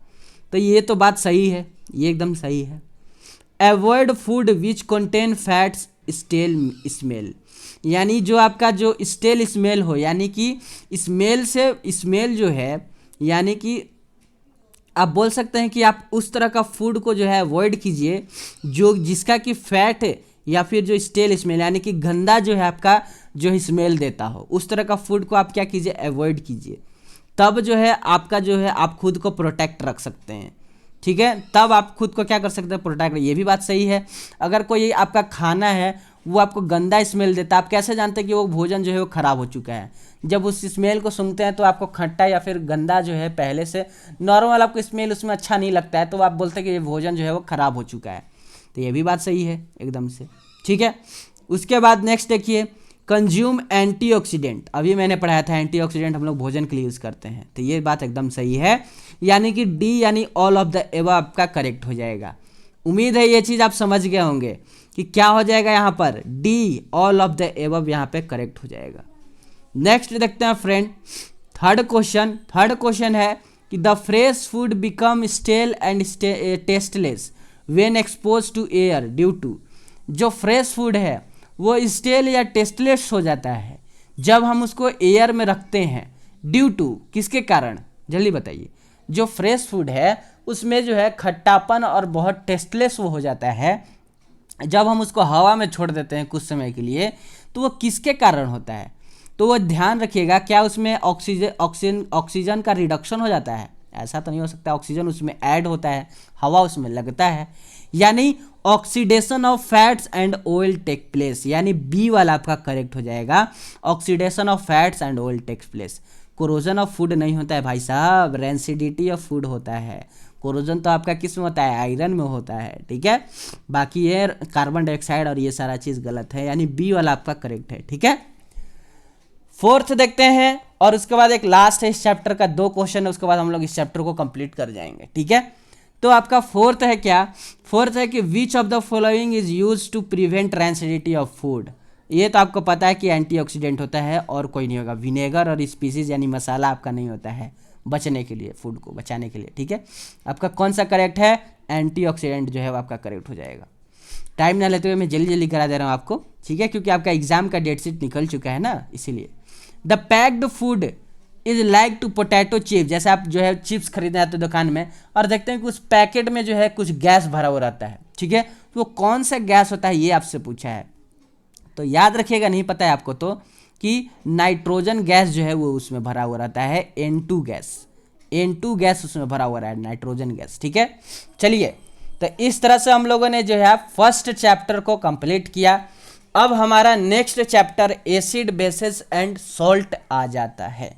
तो ये तो बात सही है, ये एकदम सही है। Avoid food which contain fats stale smell. यानी जो आपका जो स्टेल स्मेल हो, यानी कि स्मेल जो है, यानी कि आप बोल सकते हैं कि आप उस तरह का फूड को जो है अवॉइड कीजिए जो जिसका कि फैट या फिर जो स्टेल स्मेल, यानी कि गंदा जो है आपका जो स्मेल देता हो, उस तरह का फूड को आप क्या कीजिए, अवॉइड कीजिए। तब जो है आपका जो है आप खुद को प्रोटेक्ट रख सकते हैं। ठीक है, तब आप खुद को क्या कर सकते हैं, प्रोटेक्ट। ये भी बात सही है। अगर कोई आपका खाना है वो आपको गंदा स्मेल देता है, आप कैसे जानते हैं कि वो भोजन जो है वो ख़राब हो चुका है? जब उस स्मेल को सूंघते हैं तो आपको खट्टा या फिर गंदा जो है, पहले से नॉर्मल आपको स्मेल उसमें अच्छा नहीं लगता है, तो आप बोलते हैं कि ये भोजन जो है वो ख़राब हो चुका है। तो ये भी बात सही है एकदम से। ठीक है, उसके बाद नेक्स्ट देखिए, कंज्यूम एंटीऑक्सीडेंट। अभी मैंने पढ़ाया था एंटीऑक्सीडेंट हम लोग भोजन के लिए यूज़ करते हैं, तो ये बात एकदम सही है। यानी कि डी यानी ऑल ऑफ द एबव आपका करेक्ट हो जाएगा। उम्मीद है ये चीज़ आप समझ गए होंगे कि क्या हो जाएगा यहाँ पर, D all of the above यहाँ पे करेक्ट हो जाएगा। नेक्स्ट देखते हैं फ्रेंड, थर्ड क्वेश्चन है कि the fresh food become stale and tasteless when expose to air due to. जो फ्रेश फूड है वो स्टेल या टेस्टलेस हो जाता है जब हम उसको एयर में रखते हैं, ड्यू टू किसके कारण, जल्दी बताइए। जो फ्रेश फूड है उसमें जो है खट्टापन और बहुत टेस्टलेस वो हो जाता है जब हम उसको हवा में छोड़ देते हैं कुछ समय के लिए, तो वो किसके कारण होता है? तो वो ध्यान रखिएगा, क्या उसमें ऑक्सीजन का रिडक्शन हो जाता है? ऐसा तो नहीं हो सकता, ऑक्सीजन उसमें ऐड होता है, हवा उसमें लगता है, यानी oxidation of fats and oil take place, यानी बी वाला आपका करेक्ट हो जाएगा, oxidation of fats and oil takes place. Corrosion of food नहीं होता है भाई साहब, रेंसिडिटी ऑफ फूड होता है। कोरोजन तो आपका किस में होता है, आयरन में होता है, ठीक है। बाकी ये कार्बन डाइऑक्साइड और ये सारा चीज़ गलत है, यानी बी वाला आपका करेक्ट है, ठीक है। फोर्थ देखते हैं, और उसके बाद एक लास्ट है इस चैप्टर का, 2 क्वेश्चन है, उसके बाद हम लोग इस चैप्टर को कंप्लीट कर जाएंगे, ठीक है। तो आपका फोर्थ है क्या, फोर्थ है कि which of the following is use to prevent rancidity of food. ये तो आपको पता है कि एंटीऑक्सीडेंट होता है और कोई नहीं होगा, विनेगर और स्पीसीज यानी मसाला आपका नहीं होता है बचने के लिए, फूड को बचाने के लिए, ठीक है। आपका कौन सा करेक्ट है, एंटीऑक्सीडेंट जो है वो आपका करेक्ट हो जाएगा। टाइम ना लेते हुए मैं जल्दी जल्दी करा दे रहा हूँ आपको, ठीक है, क्योंकि आपका एग्जाम का डेट शीट निकल चुका है ना, इसीलिए। The packed food is like to potato chips, जैसे आप जो है चिप्स खरीदने आते हो दुकान में और देखते हैं कि उस पैकेट में जो है कुछ गैस भरा हुआ रहता है, ठीक है, तो वो कौन सा गैस होता है ये आपसे पूछा है। तो याद रखिएगा, नहीं पता है आपको तो, कि नाइट्रोजन गैस जो है वो उसमें भरा हुआ रहता है, N2 गैस, N2 गैस उसमें भरा हुआ है, नाइट्रोजन गैस, ठीक है। चलिए, तो इस तरह से हम लोगों ने जो है फर्स्ट चैप्टर को कंप्लीट किया। अब हमारा next chapter acid bases and salt आ जाता है।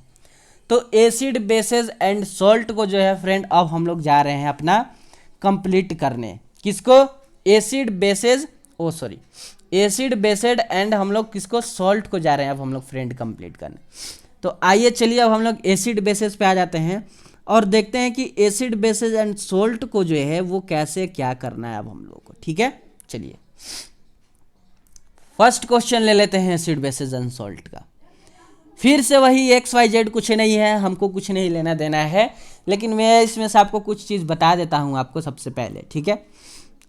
तो एसिड बेसेस एंड सॉल्ट को जो है फ्रेंड अब हम लोग जा रहे हैं अपना कंप्लीट करने, किसको, एसिड बेसेस, एसिड बेसेड एंड हम लोग किसको, सॉल्ट को जा रहे हैं अब हम लोग फ्रेंड कंप्लीट करने। तो आइए चलिए अब हम लोग एसिड बेसेस पे आ जाते हैं और देखते हैं कि एसिड बेसेस एंड सॉल्ट को जो है वो कैसे क्या करना है अब हम लोग को, ठीक है। चलिए फर्स्ट क्वेश्चन ले लेते हैं एसिड बेसेस एंड सॉल्ट का। फिर से वही XYZ कुछ नहीं है, हमको कुछ नहीं लेना देना है, लेकिन मैं इसमें से आपको कुछ चीज़ बता देता हूँ आपको सबसे पहले, ठीक है।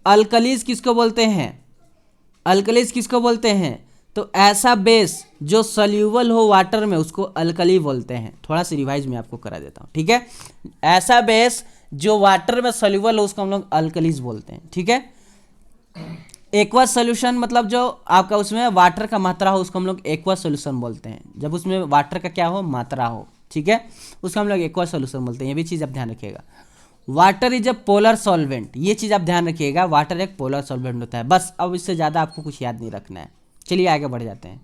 अल्कलीज किसको बोलते हैं, अल्कलीज किसको बोलते हैं, तो ऐसा बेस जो सॉल्यूबल हो वाटर में उसको अल्कली बोलते हैं। थोड़ा सा रिवाइज में आपको करा देता हूँ, ठीक है। ऐसा बेस जो वाटर में सॉल्यूबल हो उसको हम लोग अल्कलीज बोलते हैं, ठीक है। एक्वस सोल्यूशन मतलब जो आपका उसमें वाटर का मात्रा हो उसको हम लोग एक्वस सोल्यूशन बोलते हैं, जब उसमें वाटर का क्या हो, मात्रा हो, ठीक है, उसको हम लोग एक्वस सोल्यूशन बोलते हैं। ये भी चीज़ आप ध्यान रखिएगा। Water is a polar solvent, ये चीज़ आप ध्यान रखिएगा, वाटर एक पोलर सॉल्वेंट होता है, बस। अब इससे ज़्यादा आपको कुछ याद नहीं रखना है। चलिए आगे बढ़ जाते हैं,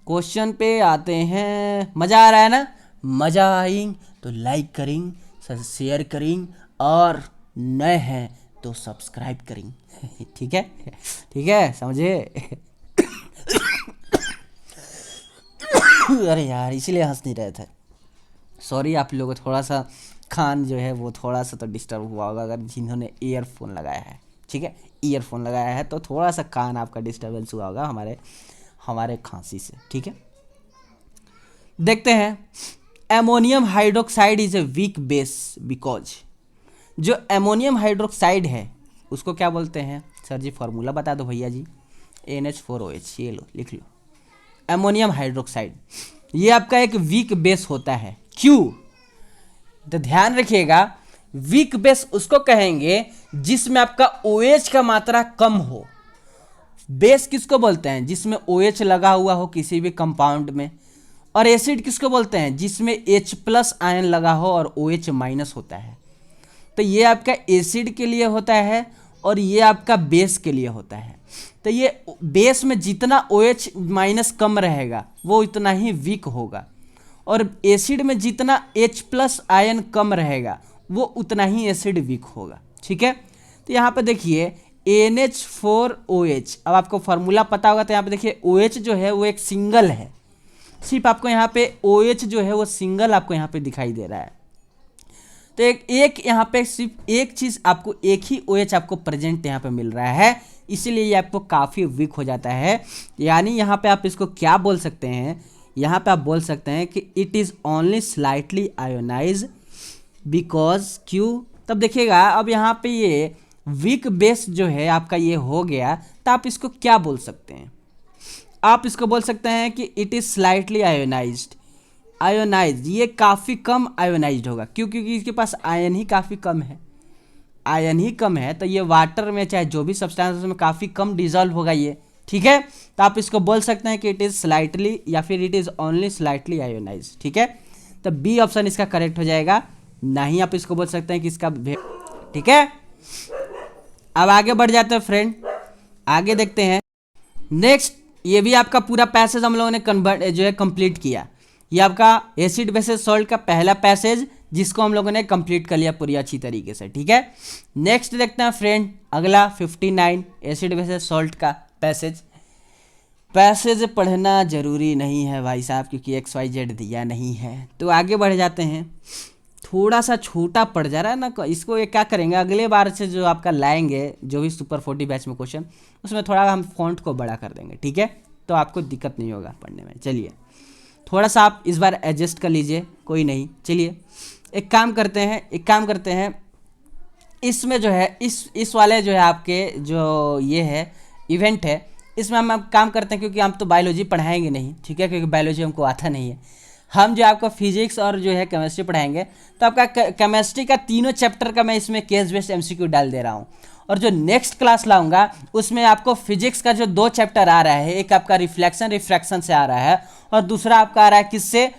क्वेश्चन पे आते हैं। मज़ा आ रहा है ना, मज़ा आएंगे तो लाइक करेंगे, शेयर करेंगे और नए हैं तो सब्सक्राइब करेंगे, ठीक है, ठीक है, समझे। अरे यार इसीलिए हंस नहीं रहे थे, सॉरी। आप लोगों को थोड़ा सा कान जो है वो थोड़ा सा तो डिस्टर्ब हुआ होगा अगर जिन्होंने ईयरफोन लगाया है, ठीक है, ईयरफोन लगाया है तो थोड़ा सा कान आपका डिस्टर्बेंस हुआ होगा हमारे खांसी से, ठीक है। देखते हैं, ammonium hydroxide is a weak base because, जो एमोनियम हाइड्रोक्साइड है उसको क्या बोलते हैं, सर जी फार्मूला बता दो भैया जी, NH4OH, ये लो लिख लो। एमोनियम हाइड्रोक्साइड ये आपका एक वीक बेस होता है, क्यों, तो ध्यान रखिएगा, वीक बेस उसको कहेंगे जिसमें आपका OH का मात्रा कम हो। बेस किसको बोलते हैं, जिसमें OH लगा हुआ हो किसी भी कंपाउंड में। और एसिड किसको बोलते हैं, जिसमें H+ आयन लगा हो और OH- होता है। तो ये आपका एसिड के लिए होता है और ये आपका बेस के लिए होता है। तो ये बेस में जितना OH- कम रहेगा वो इतना ही वीक होगा, और एसिड में जितना H+ आयन कम रहेगा वो उतना ही एसिड वीक होगा, ठीक है। तो यहाँ पे देखिए NH4OH, अब आपको फार्मूला पता होगा तो यहाँ पे देखिए OH जो है वो एक सिंगल है, सिर्फ आपको यहाँ पे OH जो है वो सिंगल आपको यहाँ पे दिखाई दे रहा है। तो एक यहाँ पे सिर्फ एक चीज़ आपको, एक ही OH आपको प्रेजेंट यहाँ पे मिल रहा है, इसीलिए ये आपको काफ़ी वीक हो जाता है। यानी यहाँ पे आप इसको क्या बोल सकते हैं, यहाँ पे आप बोल सकते हैं कि it is only slightly ionize because, क्यों, तब देखिएगा अब यहाँ पे ये वीक बेस जो है आपका ये हो गया, तो आप इसको क्या बोल सकते हैं, आप इसको बोल सकते हैं कि it is slightly ionized. Ionize ये काफ़ी कम आयोनाइज्ड होगा, क्यों, क्योंकि इसके पास आयन ही काफ़ी कम है, आयन ही कम है, तो ये वाटर में चाहे जो भी सब्सटेंस उसमें काफ़ी कम डिजॉल्व होगा ये, ठीक है। तो आप इसको बोल सकते हैं कि इट इज़ स्लाइटली या फिर it is only slightly ionize, ठीक है। तो बी ऑप्शन इसका करेक्ट हो जाएगा, ना ही आप इसको बोल सकते हैं कि इसका ठीक है। अब आगे बढ़ जाते हैं फ्रेंड, आगे देखते हैं नेक्स्ट। ये भी आपका पूरा पैसेज हम लोगों ने कन्वर्ट जो है कंप्लीट किया। ये आपका एसिड बेसिस सॉल्ट का पहला पैसेज जिसको हम लोगों ने कंप्लीट कर लिया पूरी अच्छी तरीके से, ठीक है। नेक्स्ट देखते हैं फ्रेंड अगला 59 एसिड बेसिस सॉल्ट का पैसेज। पैसेज पढ़ना जरूरी नहीं है भाई साहब, क्योंकि XYZ दिया नहीं है। तो आगे बढ़ जाते हैं, थोड़ा सा छोटा पड़ जा रहा है ना, इसको ये क्या करेंगे अगले बार से जो आपका लाएंगे जो भी सुपर 40 बैच में क्वेश्चन, उसमें थोड़ा हम फॉन्ट को बड़ा कर देंगे, ठीक है। तो आपको दिक्कत नहीं होगा पढ़ने में। चलिए थोड़ा सा आप इस बार एडजस्ट कर लीजिए, कोई नहीं। चलिए एक काम करते हैं इसमें जो है इस वाले जो है आपके जो ये है इवेंट है, इसमें हम काम करते हैं, क्योंकि हम तो बायोलॉजी पढ़ाएंगे नहीं, ठीक है, क्योंकि बायोलॉजी हमको आता नहीं है। हम जो आपको फिजिक्स और जो है केमिस्ट्री पढ़ाएंगे। तो आपका केमिस्ट्री का तीनों चैप्टर का मैं इसमें केस बेस्ड MCQ डाल दे रहा हूँ। और जो नेक्स्ट क्लास लाऊंगा उसमें आपको फिजिक्स का जो 2 चैप्टर आ रहा है, एक आपका रिफ्रैक्शन से आ रहा है और दूसरा आपका आ रहा है किससे,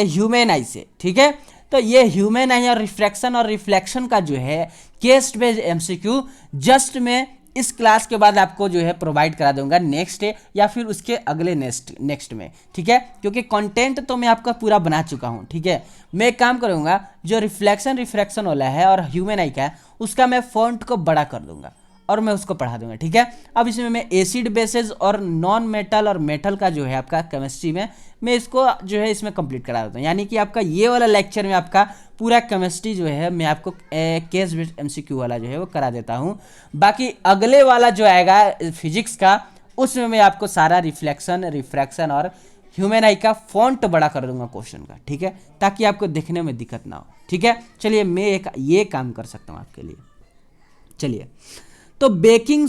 ह्यूमन आई से, ठीक है। तो ये ह्यूमन आई और रिफ्लेक्शन का जो है केस बेस्ड MCQ जस्ट मैं इस क्लास के बाद आपको जो है प्रोवाइड करा दूंगा नेक्स्ट डे या फिर उसके अगले नेक्स्ट में, ठीक है। क्योंकि कंटेंट तो मैं आपका पूरा बना चुका हूं, ठीक है। मैं एक काम करूंगा, जो रिफ्रैक्शन वाला है और ह्यूमन आई का है उसका मैं फॉन्ट को बड़ा कर दूंगा और मैं उसको पढ़ा दूंगा, ठीक है। अब इसमें मैं एसिड बेसेस और नॉन मेटल और मेटल का जो है आपका केमिस्ट्री में मैं इसको जो है इसमें कंप्लीट करा देता हूँ। यानी कि आपका ये वाला लेक्चर में आपका पूरा केमिस्ट्री जो है मैं आपको केस बेस्ड MCQ वाला जो है वो करा देता हूँ। बाकी अगले वाला जो आएगा फिजिक्स का, उसमें मैं आपको सारा रिफ्रैक्शन और ह्यूमन आई का फॉन्ट बड़ा कर दूंगा क्वेश्चन का, ठीक है, ताकि आपको देखने में दिक्कत ना हो, ठीक है। चलिए मैं एक ये काम कर सकता हूँ आपके लिए। चलिए तो baking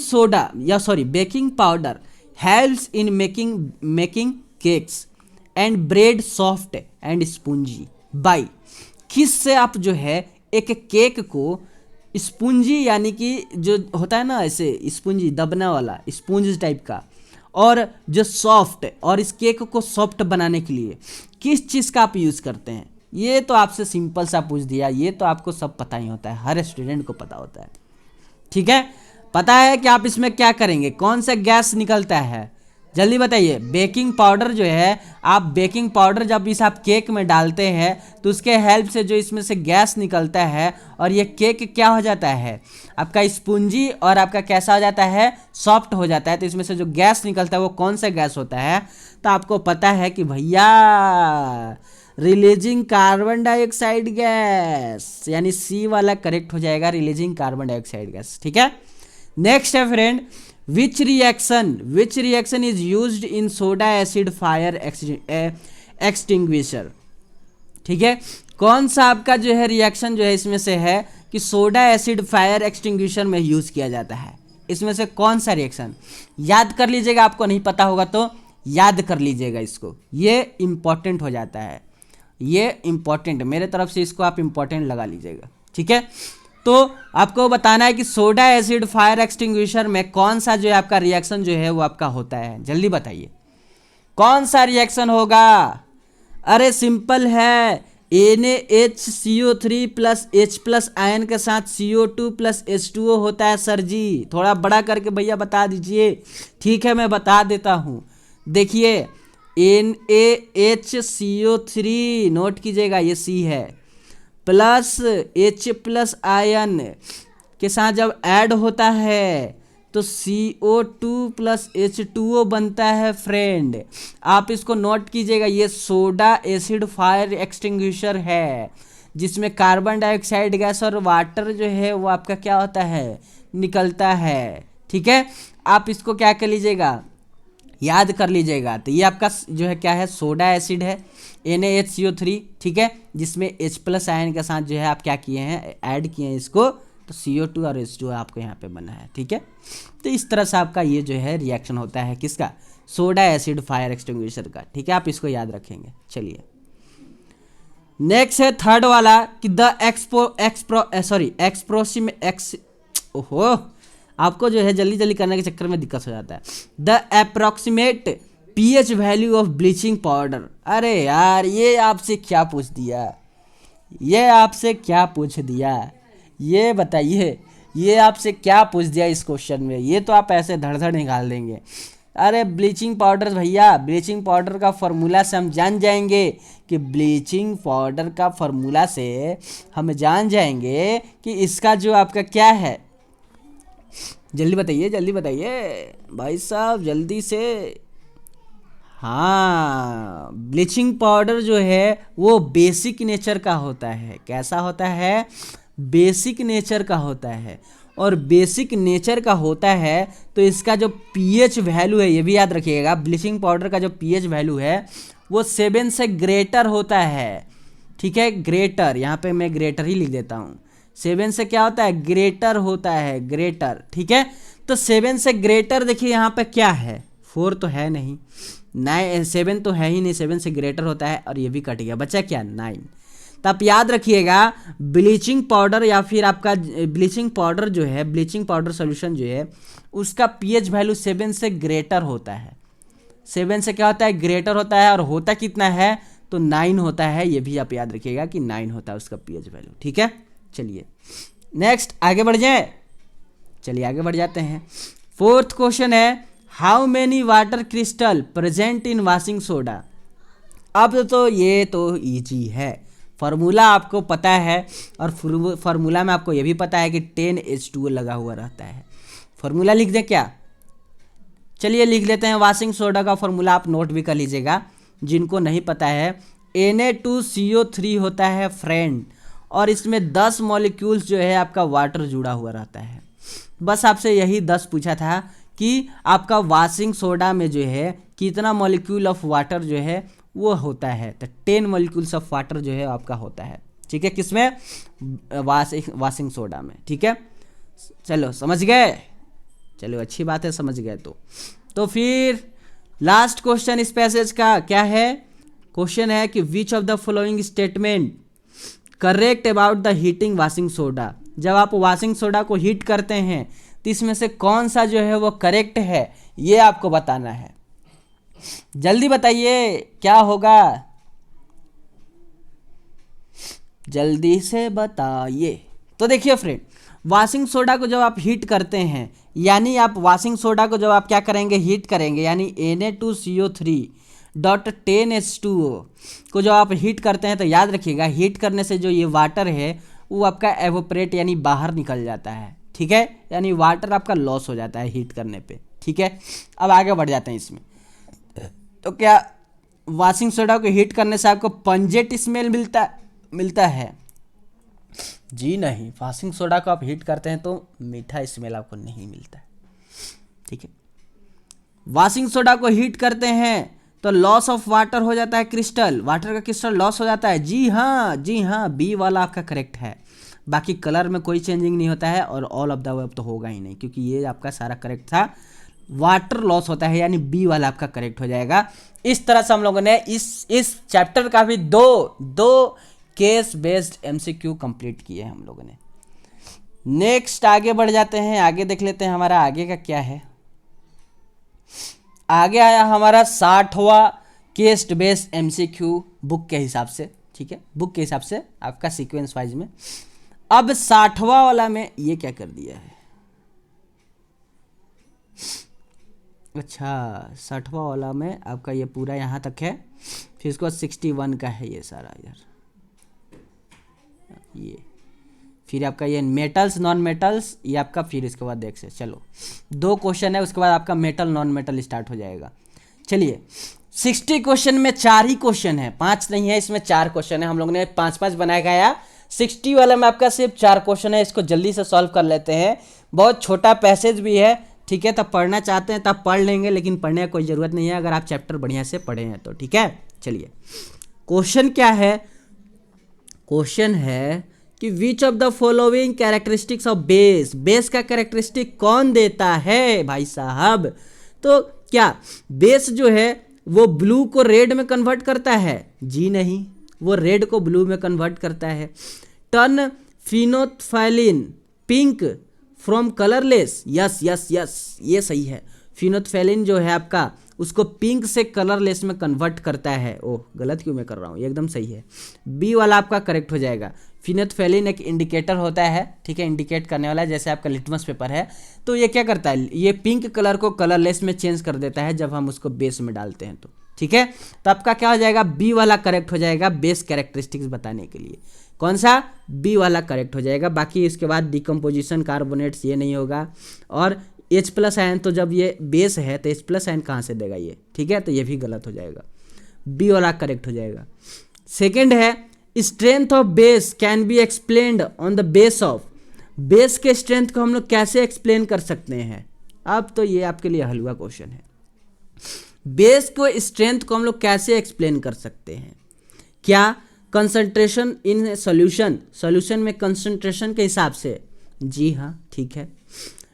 powder helps in making cakes and bread soft and spongy by. किससे आप जो है एक केक को स्पंजी, यानी कि जो होता है ना ऐसे स्पंजी दबने वाला स्पंज टाइप का, और जो सॉफ्ट, और इस केक को सॉफ्ट बनाने के लिए किस चीज़ का आप यूज़ करते हैं। ये तो आपसे सिंपल सा पूछ दिया, ये तो आपको सब पता ही होता है, हर स्टूडेंट को पता होता है, ठीक है। पता है कि आप इसमें क्या करेंगे, कौन सा गैस निकलता है, जल्दी बताइए। बेकिंग पाउडर जो है, आप बेकिंग पाउडर जब इस आप केक में डालते हैं तो उसके हेल्प से जो इसमें से गैस निकलता है और ये केक क्या हो जाता है आपका स्पंजी और आपका कैसा हो जाता है, सॉफ्ट हो जाता है। तो इसमें से जो गैस निकलता है वो कौन सा गैस होता है, तो आपको पता है कि भैया रिलीजिंग कार्बन डाइऑक्साइड गैस, यानी सी वाला करेक्ट हो जाएगा, रिलीजिंग कार्बन डाइऑक्साइड गैस, ठीक है। नेक्स्ट है friend, which reaction is used in soda acid fire extinguisher, ठीक है। कौन सा आपका जो है रिएक्शन जो है इसमें से है कि सोडा एसिड फायर एक्सटिंग्विशर में यूज किया जाता है, इसमें से कौन सा रिएक्शन, याद कर लीजिएगा। आपको नहीं पता होगा तो याद कर लीजिएगा इसको, ये इंपॉर्टेंट हो जाता है, ये इंपॉर्टेंट, मेरे तरफ से इसको आप इंपॉर्टेंट लगा लीजिएगा, ठीक है। तो आपको बताना है कि सोडा एसिड फायर एक्सटिंग्विशर में कौन सा जो है आपका रिएक्शन जो है वो आपका होता है, जल्दी बताइए कौन सा रिएक्शन होगा। अरे सिंपल है, NaHCO3 plus H plus ion के साथ CO2 प्लस H2O होता है सर जी। थोड़ा बड़ा करके भैया बता दीजिए, ठीक है मैं बता देता हूँ। देखिए NaHCO3 नोट कीजिएगा, ये C है, प्लस H प्लस आयन के साथ जब ऐड होता है तो CO2 प्लस H2O बनता है फ्रेंड। आप इसको नोट कीजिएगा, ये सोडा एसिड फायर एक्सटिंग्विशर है जिसमें कार्बन डाइऑक्साइड गैस और वाटर जो है वो आपका क्या होता है, निकलता है, ठीक है। आप इसको क्या कर लीजिएगा, याद कर लीजिएगा। तो ये आपका जो है क्या है, सोडा एसिड है NaHCO3, ठीक है, जिसमें H प्लस आयन के साथ जो है आप क्या किए हैं, ऐड किए हैं इसको, तो CO2 और H2O आपको यहाँ पे बना है, ठीक है। तो इस तरह से आपका ये जो है रिएक्शन होता है किसका, सोडा एसिड फायर एक्सटिंग्विशर का, ठीक है, आप इसको याद रखेंगे। चलिए नेक्स्ट है थर्ड वाला कि ओहो आपको जो है जल्दी जल्दी करने के चक्कर में दिक्कत हो जाता है। The approximate pH value of bleaching powder. अरे यार ये आपसे क्या पूछ दिया, ये आपसे क्या पूछ दिया, ये बताइए, ये आपसे क्या पूछ दिया इस क्वेश्चन में, ये तो आप ऐसे धड़ धड़ निकाल देंगे। अरे ब्लीचिंग पाउडर भैया, ब्लीचिंग पाउडर का फॉर्मूला से हम जान जाएंगे कि ब्लीचिंग पाउडर का फॉर्मूला से हम जान जाएंगे कि इसका जो आपका क्या है। जल्दी बताइए, जल्दी बताइए भाई साहब, जल्दी से। हाँ, ब्लीचिंग पाउडर जो है वो बेसिक नेचर का होता है। कैसा होता है? बेसिक नेचर का होता है। और बेसिक नेचर का होता है तो इसका जो पीएच वैल्यू है, ये भी याद रखिएगा, ब्लीचिंग पाउडर का जो पीएच वैल्यू है वो 7 से ग्रेटर होता है। ठीक है, ग्रेटर, यहाँ पे मैं ग्रेटर ही लिख देता हूँ। 7 से क्या होता है? ग्रेटर होता है, ग्रेटर। ठीक है, तो 7 से ग्रेटर देखिए यहाँ पे क्या है, 4 तो है नहीं, 7 तो है ही नहीं, 7 से ग्रेटर होता है, और ये भी कट गया, बचा क्या? 9। तो आप याद रखिएगा, ब्लीचिंग पाउडर या फिर आपका ब्लीचिंग पाउडर जो है, ब्लीचिंग पाउडर सोल्यूशन जो है, उसका पीएच वैल्यू 7 से ग्रेटर होता है। 7 से क्या होता है? ग्रेटर होता है। और होता कितना है? तो 9 होता है। ये भी आप याद रखिएगा कि 9 होता है उसका पीएच वैल्यू। ठीक है, चलिए नेक्स्ट आगे बढ़ जाए। चलिए आगे बढ़ जाते हैं। 4th क्वेश्चन है, how many water crystal present in washing soda. अब तो ये तो इजी है, फार्मूला आपको पता है, और फार्मूला में आपको ये भी पता है कि 10H2O लगा हुआ रहता है। फार्मूला लिख दें क्या? चलिए लिख लेते हैं। वॉशिंग सोडा का फार्मूला आप नोट भी कर लीजिएगा, जिनको नहीं पता है। Na2CO3 होता है फ्रेंड, और इसमें 10 मॉलिक्यूल्स जो है आपका वाटर जुड़ा हुआ रहता है। बस आपसे यही 10 पूछा था कि आपका वॉशिंग सोडा में जो है कितना मॉलिक्यूल ऑफ वाटर जो है वो होता है। तो 10 मॉलिक्यूल्स ऑफ वाटर जो है आपका होता है। ठीक है, किसमें? वॉशिंग सोडा में। ठीक है, चलो समझ गए? चलो अच्छी बात है, समझ गए। तो फिर लास्ट क्वेश्चन इस पैसेज का क्या है? क्वेश्चन है कि which of the following statement correct about the heating washing soda. जब आप वॉशिंग सोडा को हीट करते हैं तो इसमें से कौन सा जो है वो करेक्ट है, ये आपको बताना है। जल्दी बताइए क्या होगा, जल्दी से बताइए। तो देखिए फ्रेंड, वॉशिंग सोडा को जब आप हीट करते हैं, यानी आप वॉशिंग सोडा को जब आप क्या करेंगे? हीट करेंगे, यानी Na2CO3.10H2O को जब आप हीट करते हैं तो याद रखिएगा, हीट करने से जो ये वाटर है वो आपका एवोपरेट यानी बाहर निकल जाता है। ठीक है, यानी वाटर आपका लॉस हो जाता है हीट करने पे। ठीक है, अब आगे बढ़ जाते हैं इसमें। तो क्या वॉशिंग सोडा को हीट करने से आपको पंजेट स्मेल मिलता है? जी नहीं, वॉशिंग सोडा को आप हीट करते हैं तो मीठा स्मेल आपको नहीं मिलता है। ठीक है, वॉशिंग सोडा को हीट करते हैं तो लॉस ऑफ वाटर हो जाता है, क्रिस्टल, वाटर का क्रिस्टल लॉस हो जाता है। जी हाँ, जी हाँ, बी वाला आपका करेक्ट है। बाकी कलर में कोई चेंजिंग नहीं होता है, और ऑल ऑफ द अबव तो होगा ही नहीं, क्योंकि ये आपका सारा करेक्ट था। वाटर लॉस होता है, यानी बी वाला आपका करेक्ट हो जाएगा। इस तरह से हम लोगों ने इस चैप्टर का भी दो केस बेस्ड एमसीक्यू कंप्लीट किए हैं हम लोगों ने। नेक्स्ट आगे बढ़ जाते हैं, आगे देख लेते हैं हमारा आगे का क्या है। आगे आया हमारा 60वां केस बेस्ड एमसीक्यू बुक के हिसाब से। ठीक है, बुक के हिसाब से आपका सीक्वेंस वाइज में। अब 60वां वाला में ये क्या कर दिया है? अच्छा, 60वां वाला में आपका ये पूरा यहाँ तक है, फिर इसको 61 का है ये सारा यार, ये फिर आपका ये मेटल्स नॉन मेटल्स, ये आपका फिर इसके बाद देख से चलो 2 क्वेश्चन है, उसके बाद आपका मेटल नॉन मेटल स्टार्ट हो जाएगा। चलिए 60 क्वेश्चन में 4 ही क्वेश्चन है, 5 नहीं है, इसमें 4 क्वेश्चन है। हम लोग ने 5-5 बनाया गया। 60 वाले में आपका सिर्फ 4 क्वेश्चन है, इसको जल्दी से सॉल्व कर लेते हैं। बहुत छोटा पैसेज भी है। ठीक है, तब पढ़ना चाहते हैं तब पढ़ लेंगे, लेकिन पढ़ने की कोई ज़रूरत नहीं है अगर आप चैप्टर बढ़िया से पढ़े हैं तो। ठीक है, चलिए क्वेश्चन क्या है? क्वेश्चन है कि which of the following characteristics of base, base का कैरेक्टरिस्टिक कौन देता है भाई साहब? तो क्या बेस जो है वो ब्लू को रेड में कन्वर्ट करता है? जी नहीं, वो रेड को ब्लू में कन्वर्ट करता है। Turn phenolphthalein pink from colourless, yes yes yes, ये सही है। फिनोल्फथालीन जो है आपका उसको पिंक से कलरलेस में कन्वर्ट करता है। ओह गलत क्यों मैं कर रहा हूँ, ये एकदम सही है, बी वाला आपका करेक्ट हो जाएगा। फिनेल्फ्थैलीन एक इंडिकेटर होता है, ठीक है, इंडिकेट करने वाला, जैसे आपका लिटमस पेपर है। तो ये क्या करता है, ये पिंक कलर को कलरलेस में चेंज कर देता है जब हम उसको बेस में डालते हैं तो, ठीक है। तो आपका क्या हो जाएगा, बी वाला करेक्ट हो जाएगा बेस कैरेक्टरिस्टिक्स बताने के लिए। कौन सा, बी वाला करेक्ट हो जाएगा। बाकी इसके बाद डिकम्पोजिशन कार्बोनेट्स ये नहीं होगा। और H प्लस आयन, तो जब ये बेस है तो H प्लस आयन कहाँ से देगा ये, ठीक है, तो ये भी गलत हो जाएगा, बी वाला करेक्ट हो जाएगा। सेकेंड है strength of base can be explained on the base of, base के स्ट्रेंथ को हम लोग कैसे एक्सप्लेन कर सकते हैं। अब तो ये आपके लिए हलवा क्वेश्चन है, बेस को स्ट्रेंथ को हम लोग कैसे एक्सप्लेन कर सकते हैं। क्या, कंसंट्रेशन इन सॉल्यूशन, सॉल्यूशन में कंसंट्रेशन के हिसाब से, जी हाँ ठीक है।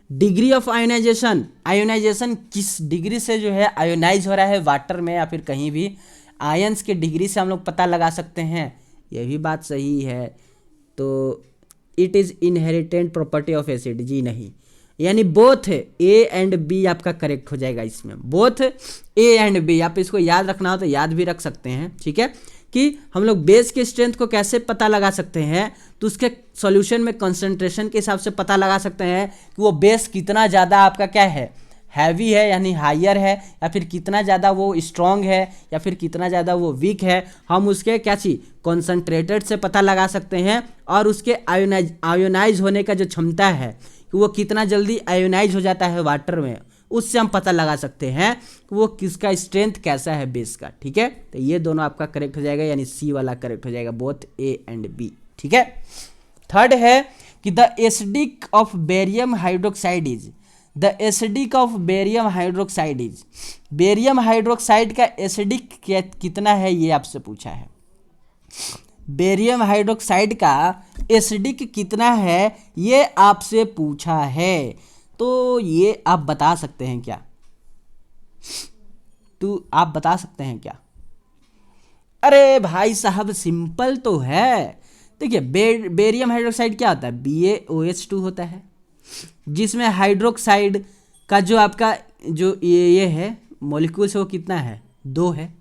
डिग्री ऑफ आयोनाइजेशन, आयोनाइजेशन किस डिग्री से जो है आयोनाइज हो रहा है वाटर में या फिर कहीं भी, आयंस के डिग्री से हम लोग पता लगा सकते हैं, यह भी बात सही है। तो it is inherent property of acid, जी नहीं, यानी बोथ ए एंड बी आपका करेक्ट हो जाएगा इसमें, बोथ ए एंड बी। आप इसको याद रखना हो तो याद भी रख सकते हैं, ठीक है, कि हम लोग बेस के स्ट्रेंथ को कैसे पता लगा सकते हैं, तो उसके सॉल्यूशन में कंसंट्रेशन के हिसाब से पता लगा सकते हैं कि वो बेस कितना ज़्यादा आपका क्या है, हैवी है यानी हायर है, या फिर कितना ज़्यादा वो स्ट्रॉन्ग है, या फिर कितना ज़्यादा वो वीक है। हम उसके क्या चीज़ कॉन्सनट्रेटेड से पता लगा सकते हैं, और उसके आयोनाइज होने का जो क्षमता है कि वो कितना जल्दी आयोनाइज हो जाता है वाटर में, उससे हम पता लगा सकते हैं कि वो किसका स्ट्रेंथ कैसा है बेस का, ठीक है। तो ये दोनों आपका करेक्ट हो जाएगा, यानी सी वाला करेक्ट हो जाएगा, बोथ ए एंड बी, ठीक है। थर्ड है कि the acidic of barium hydroxide is, the acidic of barium hydroxide is, barium hydroxide का एसिडिक कितना है ये आपसे पूछा है। बेरियम हाइड्रोक्साइड का एसिडिक कितना है ये आपसे पूछा है, तो ये आप बता सकते हैं क्या, तो आप बता सकते हैं क्या। अरे भाई साहब सिंपल तो है, देखिए बेरियम हाइड्रोक्साइड क्या होता है, BaOH2 होता है, जिसमें हाइड्रोक्साइड का जो आपका जो ये है मॉलिक्यूल्स वो कितना है, 2 है।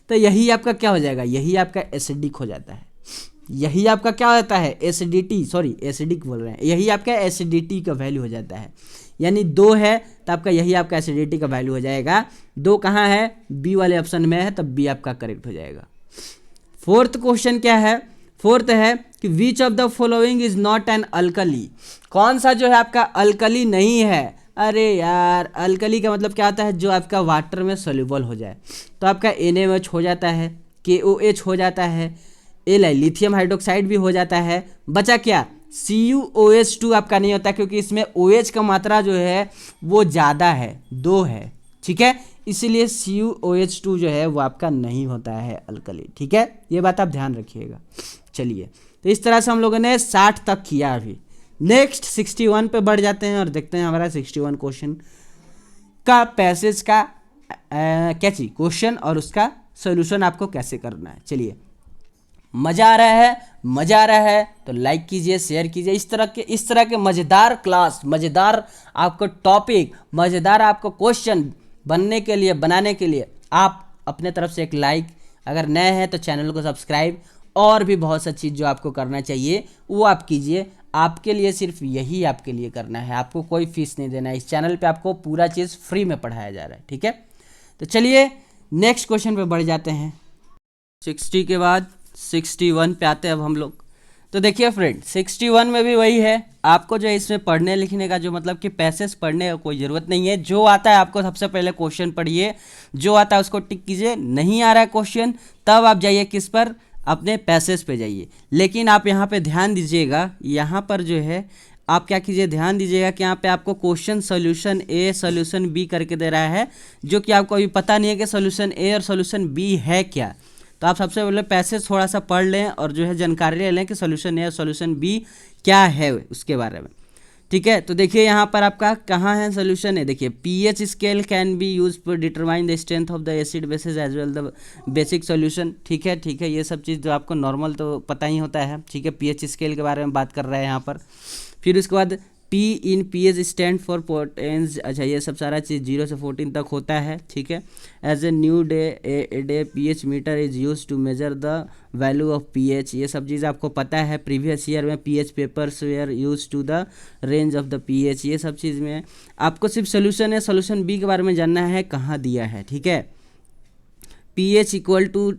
तो यही आपका क्या हो जाएगा, यही आपका एसिडिक हो जाता है, यही आपका क्या होता है एसिडिटी, सॉरी एसिडिक बोल रहे हैं, यही आपका एसिडिटी का वैल्यू हो जाता है, यानी 2 है तो आपका यही आपका एसिडिटी का वैल्यू हो जाएगा। 2 कहाँ है, बी वाले ऑप्शन में है, तब बी आपका करेक्ट हो जाएगा। फोर्थ क्वेश्चन क्या है, फोर्थ है कि which of the following is not an alkali, कौन सा जो है आपका अल्कली नहीं है। अरे यार अल्कली का मतलब क्या होता है, जो आपका वाटर में सोल्यूबल हो जाए, तो आपका NaOH हो जाता है, KOH हो जाता है, लिथियम हाइड्रोक्साइड भी हो जाता है, बचा क्या, CuOH2 आपका नहीं होता, क्योंकि इसमें OH का मात्रा जो है वो ज़्यादा है, 2 है, ठीक है, इसीलिए CuOH2 जो है वो आपका नहीं होता है अल्कली, ठीक है, ये बात आप ध्यान रखिएगा। चलिए तो इस तरह से हम लोगों ने 60 तक किया, अभी नेक्स्ट 61 पे बढ़ जाते हैं और देखते हैं हमारा 61 क्वेश्चन का पैसेज का क्या चीज क्वेश्चन और उसका सॉल्यूशन आपको कैसे करना है। चलिए मज़ा आ रहा है, मज़ा आ रहा है तो लाइक कीजिए, शेयर कीजिए। इस तरह के मज़ेदार क्लास, मज़ेदार आपको टॉपिक, मज़ेदार आपको क्वेश्चन बनाने के लिए आप अपने तरफ से एक लाइक, अगर नए हैं तो चैनल को सब्सक्राइब, और भी बहुत सा चीज़ जो आपको करना चाहिए वो आप कीजिए। आपके लिए सिर्फ यही आपके लिए करना है, आपको कोई फीस नहीं देना है, इस चैनल पे आपको पूरा चीज़ फ्री में पढ़ाया जा रहा है, ठीक है। तो चलिए नेक्स्ट क्वेश्चन पे बढ़ जाते हैं। 60 के बाद 61 पे आते हैं अब हम लोग। तो देखिए फ्रेंड 61 में भी वही है, आपको जो है इसमें पढ़ने लिखने का जो मतलब कि पैसेज पढ़ने का कोई ज़रूरत नहीं है। जो आता है आपको सबसे पहले क्वेश्चन पढ़िए, जो आता है उसको टिक कीजिए, नहीं आ रहा है क्वेश्चन तब आप जाइए किस पर, अपने पैसेज पे जाइए। लेकिन आप यहाँ पे ध्यान दीजिएगा, यहाँ पर जो है आप क्या कीजिए, ध्यान दीजिएगा कि यहाँ पे आपको question solution A solution B करके दे रहा है, जो कि आपको अभी पता नहीं है कि सोल्यूशन ए और सोल्यूशन बी है क्या। तो आप सबसे पहले पैसेज थोड़ा सा पढ़ लें और जो है जानकारी ले लें कि सोल्यूशन ए और सोल्यूशन बी क्या है उसके बारे में, ठीक है। तो देखिए यहाँ पर आपका कहाँ है सोल्यूशन है, देखिए pH scale can be use for determine the strength of the acid basis as well the basic solution, ठीक है, ठीक है। ये सब चीज़ जो आपको नॉर्मल तो पता ही होता है, ठीक है। pH स्केल के बारे में बात कर रहे हैं यहाँ पर। फिर उसके बाद P in P H stand for potence. अच्छा, ये सब सारा चीज़ 0 से 14 तक होता है, ठीक है। As a new day p H meter is use to measure the value of p H. ये सब चीज़ आपको पता है, प्रीवियस ईयर में p H papers were use to the range of the p H. ये सब चीज़ में आपको सिर्फ सोल्यूशन है, सोल्यूशन बी के बारे में जानना है कहाँ दिया है, ठीक है। P H equal to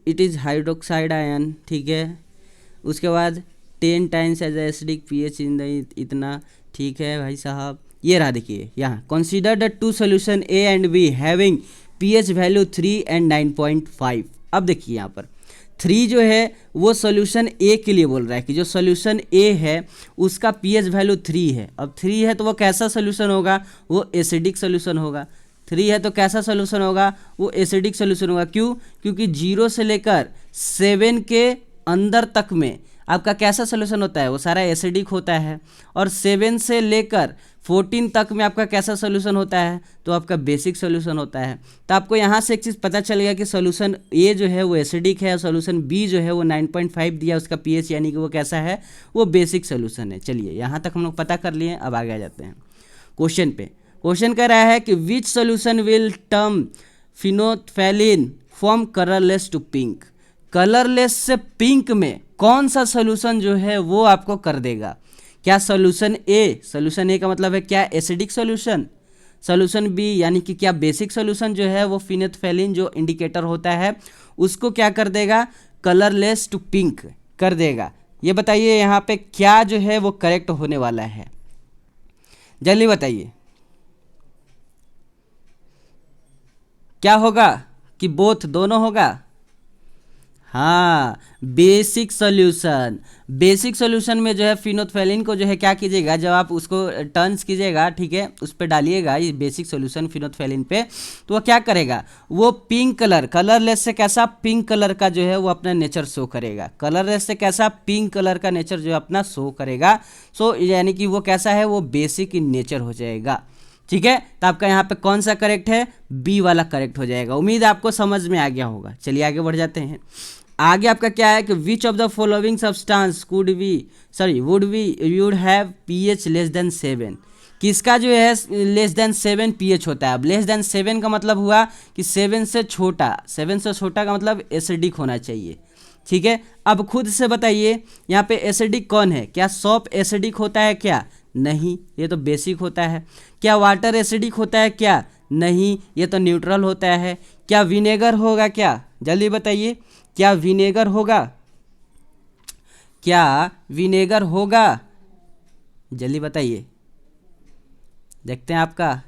it is hydroxide ion, ठीक है। उसके बाद 10 times as acidic p H in the इतना, ठीक है भाई साहब। ये रहा, देखिए यहाँ, consider the two solution A and B having p H value 3 and 9.5। अब देखिए यहाँ पर 3 जो है वो सोल्यूशन ए के लिए बोल रहा है कि जो सोल्यूशन ए है उसका पी एच वैल्यू 3 है। अब 3 है तो वो कैसा सोल्यूशन होगा, वो एसिडिक सोल्यूशन होगा। 3 है तो कैसा सोल्यूशन होगा, वो एसिडिक सोल्यूशन होगा। क्यों? क्योंकि 0 से लेकर 7 के अंदर तक में आपका कैसा सोल्यूशन होता है, वो सारा एसिडिक होता है। और 7 से लेकर 14 तक में आपका कैसा सोल्यूशन होता है, तो आपका बेसिक सोल्यूशन होता है। तो आपको यहाँ से एक चीज़ पता चल गया कि सोल्यूशन ए जो है वो एसिडिक है, और सोल्यूशन बी जो है वो 9.5 दिया उसका पीएच, यानी कि वो कैसा है, वो बेसिक सोल्यूशन है। चलिए यहाँ तक हम लोग पता कर लिए, अब आगे आ जाते हैं क्वेश्चन पे। क्वेश्चन कह रहा है कि which solution will turn phenolphthalein from colourless to pink. Colourless से पिंक में कौन सा सोल्यूशन जो है वो आपको कर देगा? क्या सोल्यूशन ए? सोल्यूशन ए का मतलब है क्या, एसिडिक सोल्यूशन। सोल्यूशन बी यानी कि क्या बेसिक सोल्यूशन जो है वो फिनोल्फथालीन जो इंडिकेटर होता है उसको क्या कर देगा, कलरलेस टू पिंक कर देगा। ये बताइए यहाँ पे क्या जो है वो करेक्ट होने वाला है, जल्दी बताइए क्या होगा, कि बोथ दोनों होगा? हाँ, बेसिक सोल्यूशन। बेसिक सोल्यूशन में जो है फिनोल्फथालीन को जो है क्या कीजिएगा, जब आप उसको टर्न्स कीजिएगा, ठीक है, उस पर डालिएगा ये बेसिक सोल्यूशन फिनोल्फथालीन पे, तो वो क्या करेगा, वो पिंक कलर, कलरलेस से कैसा पिंक कलर का जो है वो अपना नेचर शो करेगा। कलरलेस से कैसा पिंक कलर का नेचर जो है अपना शो करेगा। सो यानी कि वो कैसा है, वो बेसिक इन नेचर हो जाएगा, ठीक है। तो आपका यहाँ पे कौन सा करेक्ट है, बी वाला करेक्ट हो जाएगा। उम्मीद है आपको समझ में आ गया होगा। चलिए आगे बढ़ जाते हैं। आगे आपका क्या है कि which of the following substance would have pH less than 7। किसका जो है लेस देन 7 पीएच होता है। अब लेस देन 7 का मतलब हुआ कि 7 से छोटा, 7 से छोटा का मतलब एसिडिक होना चाहिए, ठीक है। अब खुद से बताइए यहाँ पे एसिडिक कौन है, क्या सॉप एसिडिक होता है क्या? नहीं, ये तो बेसिक होता है। क्या वाटर एसिडिक होता है क्या? नहीं, ये तो न्यूट्रल होता है। क्या विनेगर होगा क्या? जल्दी बताइए, क्या विनेगर होगा? क्या विनेगर होगा? जल्दी बताइए, देखते हैं आपका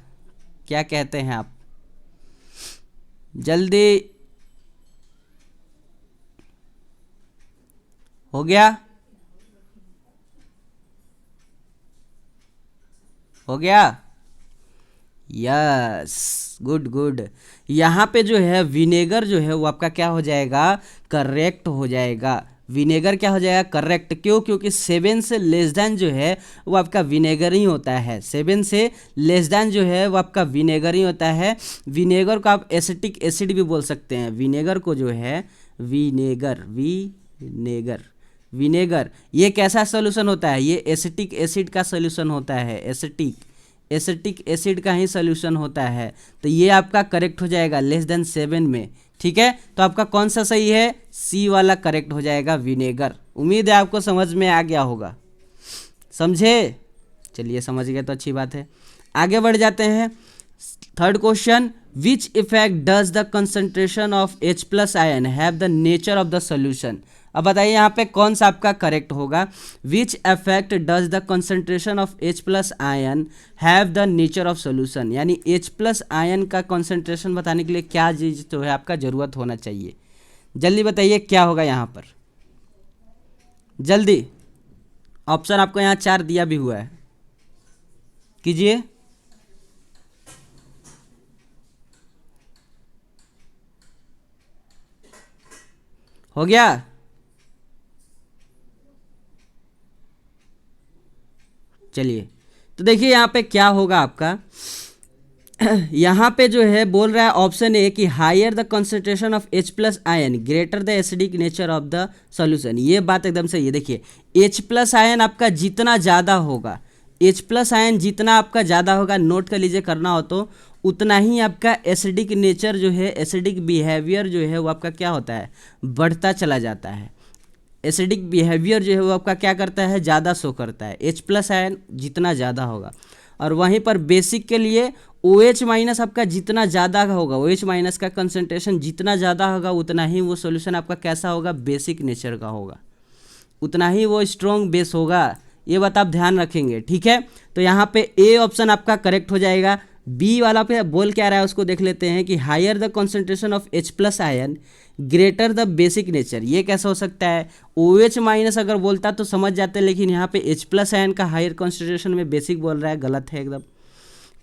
क्या कहते हैं आप, जल्दी। हो गया? हो गया? Yes, good good. यहाँ पे जो है विनेगर जो है वो आपका क्या हो जाएगा, करेक्ट हो जाएगा। विनेगर क्या हो जाएगा, करेक्ट। क्यों? क्योंकि 7 से लेस देन जो है वो आपका विनेगर ही होता है। 7 से लेस देन जो है वो आपका विनेगर ही होता है। विनेगर को आप एसिटिक एसिड भी बोल सकते हैं। विनेगर को जो है विनेगर, विनेगर, विनेगर ये कैसा सोल्यूशन होता है, ये एसिटिक एसिड का सोल्यूशन होता है। एसिटिक एसिड का ही सोल्यूशन होता है। तो ये आपका करेक्ट हो जाएगा लेस देन 7 में, ठीक है। तो आपका कौन सा सही है, सी वाला करेक्ट हो जाएगा, विनेगर। उम्मीद है आपको समझ में आ गया होगा, समझे? चलिए समझ गए तो अच्छी बात है। आगे बढ़ जाते हैं। Third question, which effect does the concentration of H+ ion have the nature of the solution. अब बताइए यहाँ पे कौन सा आपका करेक्ट होगा। Which effect does the concentration of H+ ion have the nature of solution, यानी H+ आयन का कंसंट्रेशन बताने के लिए क्या चीज तो है आपका जरूरत होना चाहिए। जल्दी बताइए क्या होगा यहाँ पर, जल्दी। ऑप्शन आपको यहाँ 4 दिया भी हुआ है, कीजिए। हो गया? चलिए तो देखिए यहाँ पे क्या होगा आपका यहाँ पे जो है बोल रहा है ऑप्शन ए कि higher the concentration of H+ ion greater the acidic nature of the solution. ये बात एकदम सही है। देखिए H+ आयन आपका जितना ज़्यादा होगा, H प्लस आयन जितना आपका ज़्यादा होगा, नोट कर लीजिए, करना हो तो, उतना ही आपका एसिडिक नेचर जो है, एसिडिक बिहेवियर जो है वो आपका क्या होता है, बढ़ता चला जाता है। एसिडिक बिहेवियर जो है वो आपका क्या करता है, ज़्यादा शो करता है, H प्लस आयन जितना ज़्यादा होगा। और वहीं पर बेसिक के लिए OH माइनस आपका जितना ज़्यादा होगा, OH माइनस का कंसंट्रेशन जितना ज़्यादा होगा, उतना ही वो सॉल्यूशन आपका कैसा होगा, बेसिक नेचर का होगा, उतना ही वो स्ट्रॉन्ग बेस होगा। ये बात आप ध्यान रखेंगे, ठीक है। तो यहाँ पे ए ऑप्शन आपका करेक्ट हो जाएगा। बी वाला पे बोल क्या रहा है उसको देख लेते हैं कि higher the concentration of H plus ion greater the basic nature. ये कैसा हो सकता है, OH माइनस अगर बोलता तो समझ जाते, लेकिन यहाँ पे H प्लस आयन का हायर कॉन्सेंट्रेशन में बेसिक बोल रहा है, गलत है एकदम।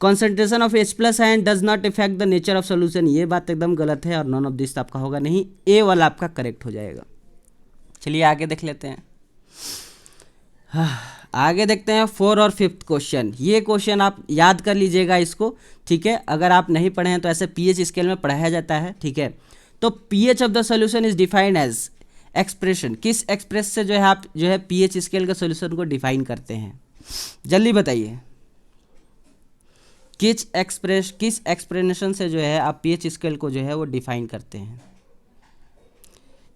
Concentration of H plus ion does not effect the nature of solution, ये बात एकदम गलत है और नॉन ऑफ दिस आपका होगा नहीं, ए वाला आपका करेक्ट हो जाएगा। चलिए आगे देख लेते हैं। आगे देखते हैं 4 और 5th क्वेश्चन। ये क्वेश्चन आप याद कर लीजिएगा इसको, ठीक है। अगर आप नहीं पढ़े हैं तो ऐसे पीएच स्केल में पढ़ाया जाता है, ठीक है। तो pH of the solution is defined as expression, किस एक्सप्रेस से जो है आप जो है पीएच स्केल का सॉल्यूशन को डिफाइन करते हैं, जल्दी बताइए। किस एक्सप्रेशन से जो है आप पीएच स्केल को जो है वो डिफाइन करते हैं।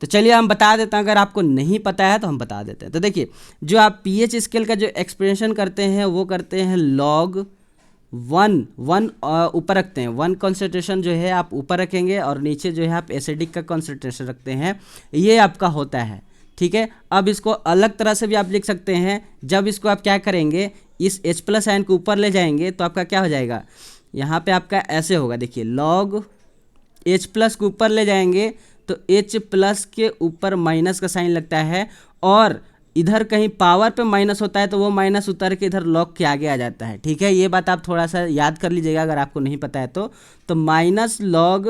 तो चलिए हम बता देते हैं, अगर आपको नहीं पता है तो हम बता देते हैं। तो देखिए, जो आप पीएच स्केल का जो एक्सप्रेशन करते हैं वो करते हैं log 1 ऊपर रखते हैं, 1 कॉन्सेंट्रेशन जो है आप ऊपर रखेंगे और नीचे जो है आप एसिडिक का कॉन्सेंट्रेशन रखते हैं, ये आपका होता है, ठीक है। अब इसको अलग तरह से भी आप लिख सकते हैं, जब इसको आप क्या करेंगे, इस H प्लस आयन को ऊपर ले जाएंगे तो आपका क्या हो जाएगा, यहाँ पे आपका ऐसे होगा, देखिए log H प्लस को ऊपर ले जाएंगे तो H प्लस के ऊपर माइनस का साइन लगता है, और इधर कहीं पावर पे माइनस होता है तो वो माइनस उतर के इधर लॉग के आगे आ जाता है, ठीक है। ये बात आप थोड़ा सा याद कर लीजिएगा अगर आपको नहीं पता है तो minus log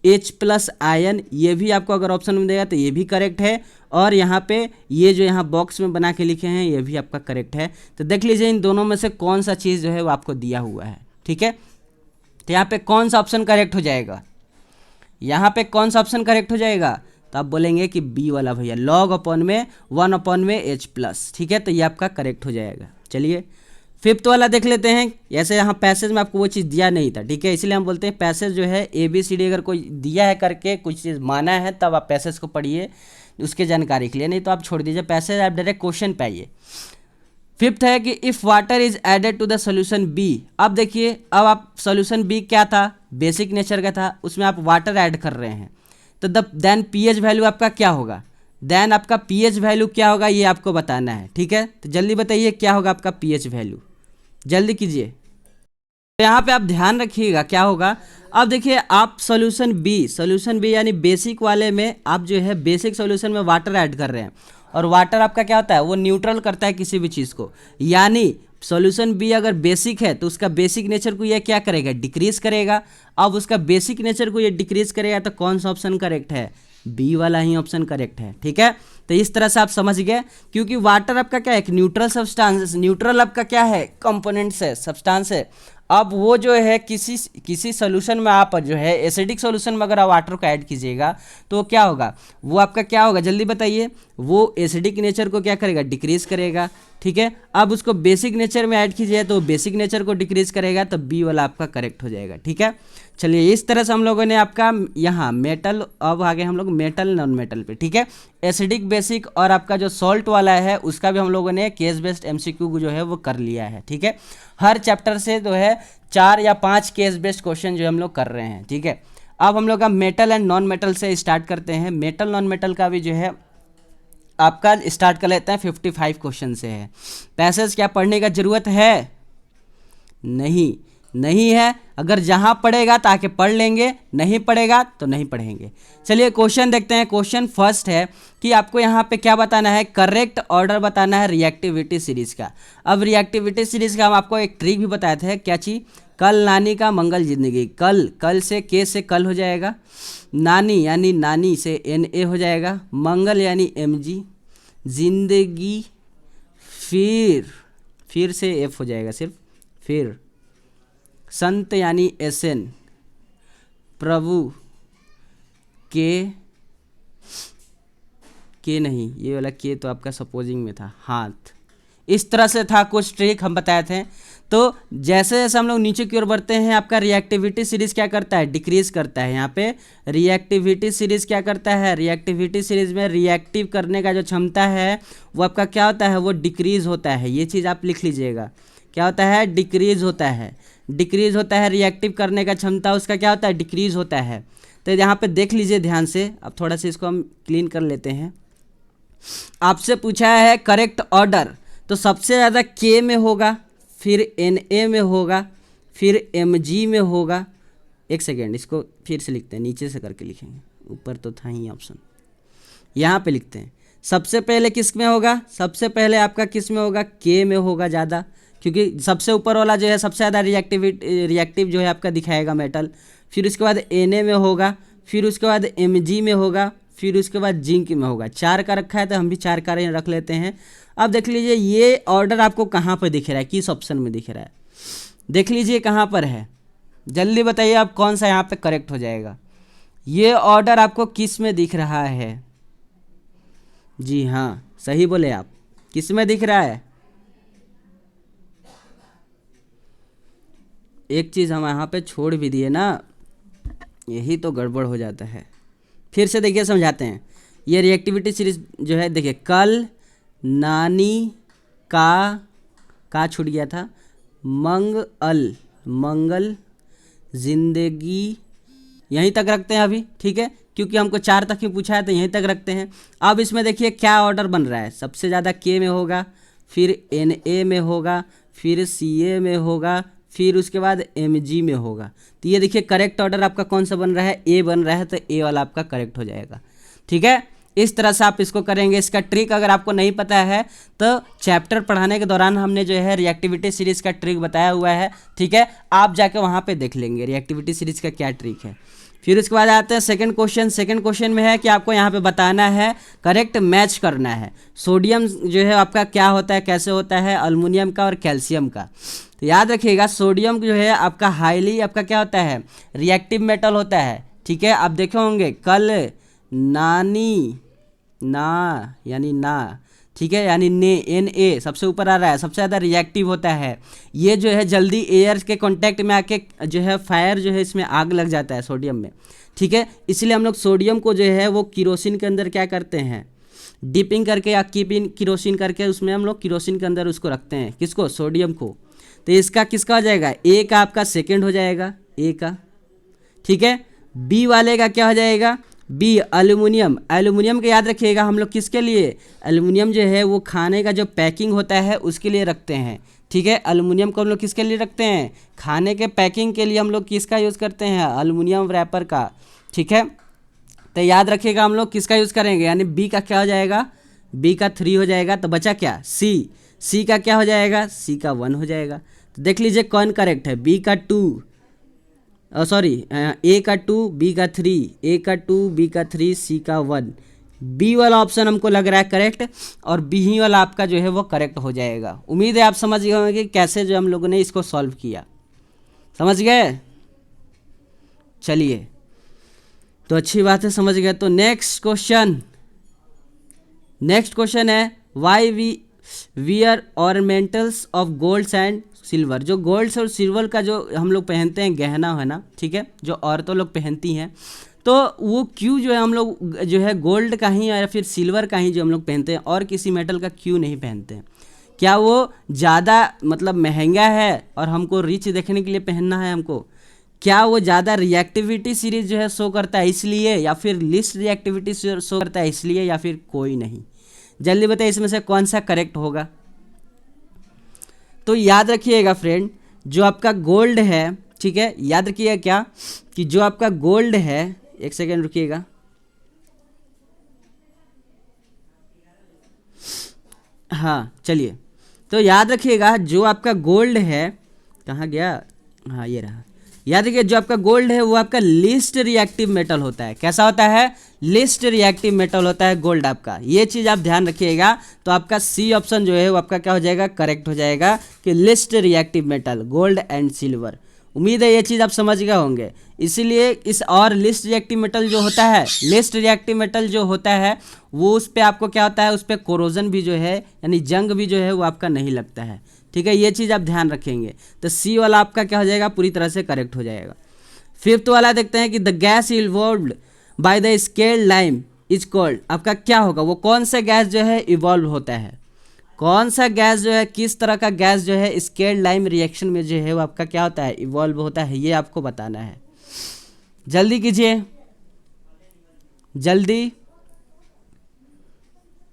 H plus ion, ये भी आपको अगर ऑप्शन में देगा तो ये भी करेक्ट है, और यहाँ पे ये जो यहाँ बॉक्स में बना के लिखे हैं ये भी आपका करेक्ट है। तो देख लीजिए इन दोनों में से कौन सा चीज़ जो है वो आपको दिया हुआ है, ठीक है। तो यहाँ पे कौन सा ऑप्शन करेक्ट हो जाएगा, यहाँ पे कौन सा ऑप्शन करेक्ट हो जाएगा, तो आप बोलेंगे कि बी वाला भैया, log अपॉन में 1 अपॉन में H प्लस, ठीक है। तो ये आपका करेक्ट हो जाएगा। चलिए 5th वाला देख लेते हैं। ऐसे यहाँ पैसेज में आपको वो चीज़ दिया नहीं था, ठीक है, इसलिए हम बोलते हैं पैसेज जो है ABCD अगर कोई दिया है करके कुछ चीज़ माना है तब आप पैसेज को पढ़िए, उसके जानकारी के लिए, नहीं तो आप छोड़ दीजिए पैसेज, आप डायरेक्ट क्वेश्चन पे आइए। 5th है कि if water is added to the solution B. अब देखिए, अब आप सोल्यूशन बी क्या था, बेसिक नेचर का था, उसमें आप वाटर ऐड कर रहे हैं, तो देन पीएच वैल्यू आपका क्या होगा, देन आपका पीएच वैल्यू क्या होगा ये आपको बताना है, ठीक है। तो जल्दी बताइए क्या होगा आपका पीएच वैल्यू, जल्दी कीजिए। तो यहाँ पे आप ध्यान रखिएगा क्या होगा। अब देखिए, आप सोल्यूशन बी यानी बेसिक वाले में आप जो है बेसिक सोल्यूशन में वाटर ऐड कर रहे हैं, और वाटर आपका क्या होता है, वो न्यूट्रल करता है किसी भी चीज़ को, यानी सॉल्यूशन बी अगर बेसिक है तो उसका बेसिक नेचर को ये क्या करेगा, डिक्रीज करेगा। अब उसका बेसिक नेचर को ये डिक्रीज करेगा तो कौन सा ऑप्शन करेक्ट है, बी वाला ही ऑप्शन करेक्ट है, ठीक है। तो इस तरह से आप समझ गए, क्योंकि वाटर आपका क्या है, एक न्यूट्रल सब्सटेंस, न्यूट्रल आपका क्या है, कंपोनेंट्स है, सब्सटेंस है। अब वो जो है किसी सोल्यूशन में आप जो है एसिडिक सोल्यूशन में अगर आप वाटर को ऐड कीजिएगा तो क्या होगा, वो आपका क्या होगा, जल्दी बताइए। वो एसिडिक नेचर को क्या करेगा, डिक्रीज करेगा, ठीक है। अब उसको बेसिक नेचर में ऐड कीजिए तो बेसिक नेचर को डिक्रीज करेगा, तो बी वाला आपका करेक्ट हो जाएगा, ठीक है। चलिए इस तरह से हम लोगों ने आपका यहाँ मेटल, अब आगे हम लोग मेटल नॉन मेटल पे, ठीक है। एसिडिक बेसिक और आपका जो सॉल्ट वाला है उसका भी हम लोगों ने केस बेस्ड MCQ जो है वो कर लिया है, ठीक है। हर चैप्टर से जो है 4 या 5 केस बेस्ड क्वेश्चन जो हम लोग कर रहे हैं, ठीक है। अब हम लोग का मेटल एंड नॉन मेटल से स्टार्ट करते हैं। मेटल नॉन मेटल का भी जो है आपका स्टार्ट कर लेते हैं, 55 क्वेश्चन से है। पैसेज क्या पढ़ने का जरूरत है, नहीं है। अगर जहां पढ़ेगा तो आके पढ़ लेंगे, नहीं पढ़ेगा तो नहीं पढ़ेंगे। चलिए क्वेश्चन देखते हैं। क्वेश्चन फर्स्ट है कि आपको यहाँ पे क्या बताना है, करेक्ट ऑर्डर बताना है रिएक्टिविटी सीरीज का। अब रिएक्टिविटी सीरीज का हम आपको एक ट्रिक भी बताए थे, क्या चीज़, कल नानी का मंगल जिंदगी। कल से के से कल हो जाएगा, नानी यानी नानी से NA हो जाएगा, मंगल यानी MG, जिंदगी फिर से F हो जाएगा सिर्फ, फिर संत यानी SN, प्रभु के नहीं, ये वाला के तो आपका सपोजिंग में था, हाथ इस तरह से था कुछ ट्रिक हम बताए थे। तो जैसे जैसे हम लोग नीचे की ओर बढ़ते हैं आपका रिएक्टिविटी सीरीज क्या करता है, डिक्रीज करता है। यहाँ पे रिएक्टिविटी सीरीज क्या करता है, रिएक्टिविटी सीरीज में रिएक्टिव करने का जो क्षमता है वो आपका क्या होता है, वो डिक्रीज होता है। ये चीज़ आप लिख लीजिएगा, क्या होता है, डिक्रीज होता है। डिक्रीज होता है, रिएक्टिव करने का क्षमता उसका क्या होता है, डिक्रीज होता है। तो यहाँ पे देख लीजिए ध्यान से। अब थोड़ा सा इसको हम क्लीन कर लेते हैं। आपसे पूछा है करेक्ट ऑर्डर, तो सबसे ज़्यादा के में होगा, फिर एन ए में होगा, फिर एम जी में होगा। एक सेकेंड, इसको फिर से लिखते हैं, नीचे से करके लिखेंगे, ऊपर तो था ही ऑप्शन। यहाँ पे लिखते हैं सबसे पहले किस में होगा, सबसे पहले आपका किस में होगा, के में होगा ज़्यादा, क्योंकि सबसे ऊपर वाला जो है सबसे ज़्यादा रिएक्टिव जो है आपका दिखाएगा मेटल। फिर उसके बाद एन ए में होगा, फिर उसके बाद एम जी में होगा, फिर उसके बाद जिंक में होगा। 4 का रखा है तो हम भी 4 का रख लेते हैं। अब देख लीजिए ये ऑर्डर आपको कहाँ पर दिख रहा है, किस ऑप्शन में दिख रहा है, देख लीजिए कहाँ पर है। जल्दी बताइए आप कौन सा यहाँ पे करेक्ट हो जाएगा। ये ऑर्डर आपको किस में दिख रहा है, जी हाँ सही बोले आप, किस में दिख रहा है। एक चीज़ हम यहाँ पे छोड़ भी दिए ना, यही तो गड़बड़ हो जाता है। फिर से देखिए समझाते हैं। ये रिएक्टिविटी सीरीज जो है देखिए, कल, नानी, का छूट गया था, मंगल, जिंदगी, यहीं तक रखते हैं अभी, ठीक है, क्योंकि हमको 4 तक ही पूछा है तो यहीं तक रखते हैं। अब इसमें देखिए क्या ऑर्डर बन रहा है, सबसे ज़्यादा के में होगा, फिर एन ए में होगा, फिर सी ए में होगा, फिर उसके बाद एम जी में होगा। तो ये देखिए करेक्ट ऑर्डर आपका कौन सा बन रहा है, ए बन रहा है, तो ए वाला आपका करेक्ट हो जाएगा। ठीक है, इस तरह से आप इसको करेंगे। इसका ट्रिक अगर आपको नहीं पता है तो चैप्टर पढ़ाने के दौरान हमने जो है रिएक्टिविटी सीरीज का ट्रिक बताया हुआ है, ठीक है, आप जाके वहाँ पे देख लेंगे रिएक्टिविटी सीरीज का क्या ट्रिक है। फिर उसके बाद आते हैं सेकंड क्वेश्चन। सेकंड क्वेश्चन में है कि आपको यहाँ पे बताना है, करेक्ट मैच करना है। सोडियम जो है आपका क्या होता है, कैसे होता है, अल्युमिनियम का और कैल्शियम का। तो याद रखिएगा सोडियम जो है आपका हाईली आपका क्या होता है, रिएक्टिव मेटल होता है। ठीक है, आप देखे होंगे कल, नानी, ना यानी ना, ठीक है, यानी ने, एन ए सबसे ऊपर आ रहा है, सबसे ज़्यादा रिएक्टिव होता है। ये जो है जल्दी एयर के कांटेक्ट में आके जो है फायर जो है इसमें आग लग जाता है सोडियम में। ठीक है, इसलिए हम लोग सोडियम को जो है वो किरोसिन के अंदर क्या करते हैं, डिपिंग करके या कीपिंग किरोसिन करके उसमें हम लोग किरोसिन के अंदर उसको रखते हैं, किसको, सोडियम को। तो इसका किसका हो जाएगा, ए का आपका सेकेंड हो जाएगा, ए का। ठीक है, बी वाले का क्या हो जाएगा, बी एल्युमिनियम। एल्युमिनियम के याद रखिएगा हम लोग किसके लिए, एल्युमिनियम जो है वो खाने का जो पैकिंग होता है उसके लिए रखते हैं। ठीक है, एल्युमिनियम को हम लोग किसके लिए रखते हैं, खाने के पैकिंग के लिए हम लोग किसका यूज़ करते हैं, एल्युमिनियम रैपर का। ठीक है, तो याद रखिएगा हम लोग किसका यूज़ करेंगे, यानी बी का क्या हो जाएगा, बी का 3 हो जाएगा। तो बचा क्या, सी, सी का क्या हो जाएगा, सी का 1 हो जाएगा। तो देख लीजिए कौन करेक्ट है, बी का 2, सॉरी ए का 2, बी का 3, ए का 2, बी का 3, सी का 1। बी वाला ऑप्शन हमको लग रहा है करेक्ट, और बी ही वाला आपका जो है वो करेक्ट हो जाएगा। उम्मीद है आप समझ गए होंगे कि कैसे जो हम लोगों ने इसको सॉल्व किया, समझ गए। चलिए, तो अच्छी बात है, समझ गए। तो नेक्स्ट क्वेश्चन है, why we are ornamentals of golds and silver. जो गोल्ड्स और सिल्वर का जो हम लोग पहनते हैं गहना है ना, ठीक है, जो औरतों लोग पहनती हैं, तो वो क्यों जो है हम लोग जो है गोल्ड का ही या फिर सिल्वर का ही जो हम लोग पहनते हैं, और किसी मेटल का क्यों नहीं पहनते हैं। क्या वो ज़्यादा मतलब महंगा है और हमको रिच देखने के लिए पहनना है हमको, क्या वो ज़्यादा रिएक्टिविटी सीरीज जो है शो करता है इसलिए, या फिर लिस्ट रिएक्टिविटी शो करता है इसलिए, या फिर कोई नहीं। जल्दी बताइए इसमें से कौन सा करेक्ट होगा। तो याद रखिएगा फ्रेंड, जो आपका गोल्ड है, ठीक है, याद रखिएगा क्या कि जो आपका गोल्ड है, एक सेकेंड रुकिएगा, हाँ चलिए, तो याद रखिएगा जो आपका गोल्ड है, कहाँ गया, हाँ ये रहा। याद रखिए जो आपका गोल्ड है वो आपका लीस्ट रिएक्टिव मेटल होता है। कैसा होता है, लीस्ट रिएक्टिव मेटल होता है गोल्ड आपका। ये चीज़ आप ध्यान रखिएगा। तो आपका सी ऑप्शन जो है वो आपका क्या हो जाएगा, करेक्ट हो जाएगा कि least reactive metal gold and silver. उम्मीद है ये चीज़ आप समझ गए होंगे। इसीलिए इस और लिस्ट रिएक्टिव मेटल जो होता है, लिस्ट रिएक्टिव मेटल जो होता है वो उस पर आपको क्या होता है, उस पर कोरोजन भी जो है यानी जंग भी जो है वो आपका नहीं लगता है। ठीक है, ये चीज़ आप ध्यान रखेंगे। तो सी वाला आपका क्या हो जाएगा, पूरी तरह से करेक्ट हो जाएगा। फिफ्थ वाला देखते हैं कि the gas evolved by the scaled lime is called, आपका क्या होगा, वो कौन सा गैस जो है इवॉल्व होता है, कौन सा गैस जो है, किस तरह का गैस जो है स्केल्ड लाइम रिएक्शन में जो है वो आपका क्या होता है, इवॉल्व होता है, ये आपको बताना है। जल्दी कीजिए, जल्दी।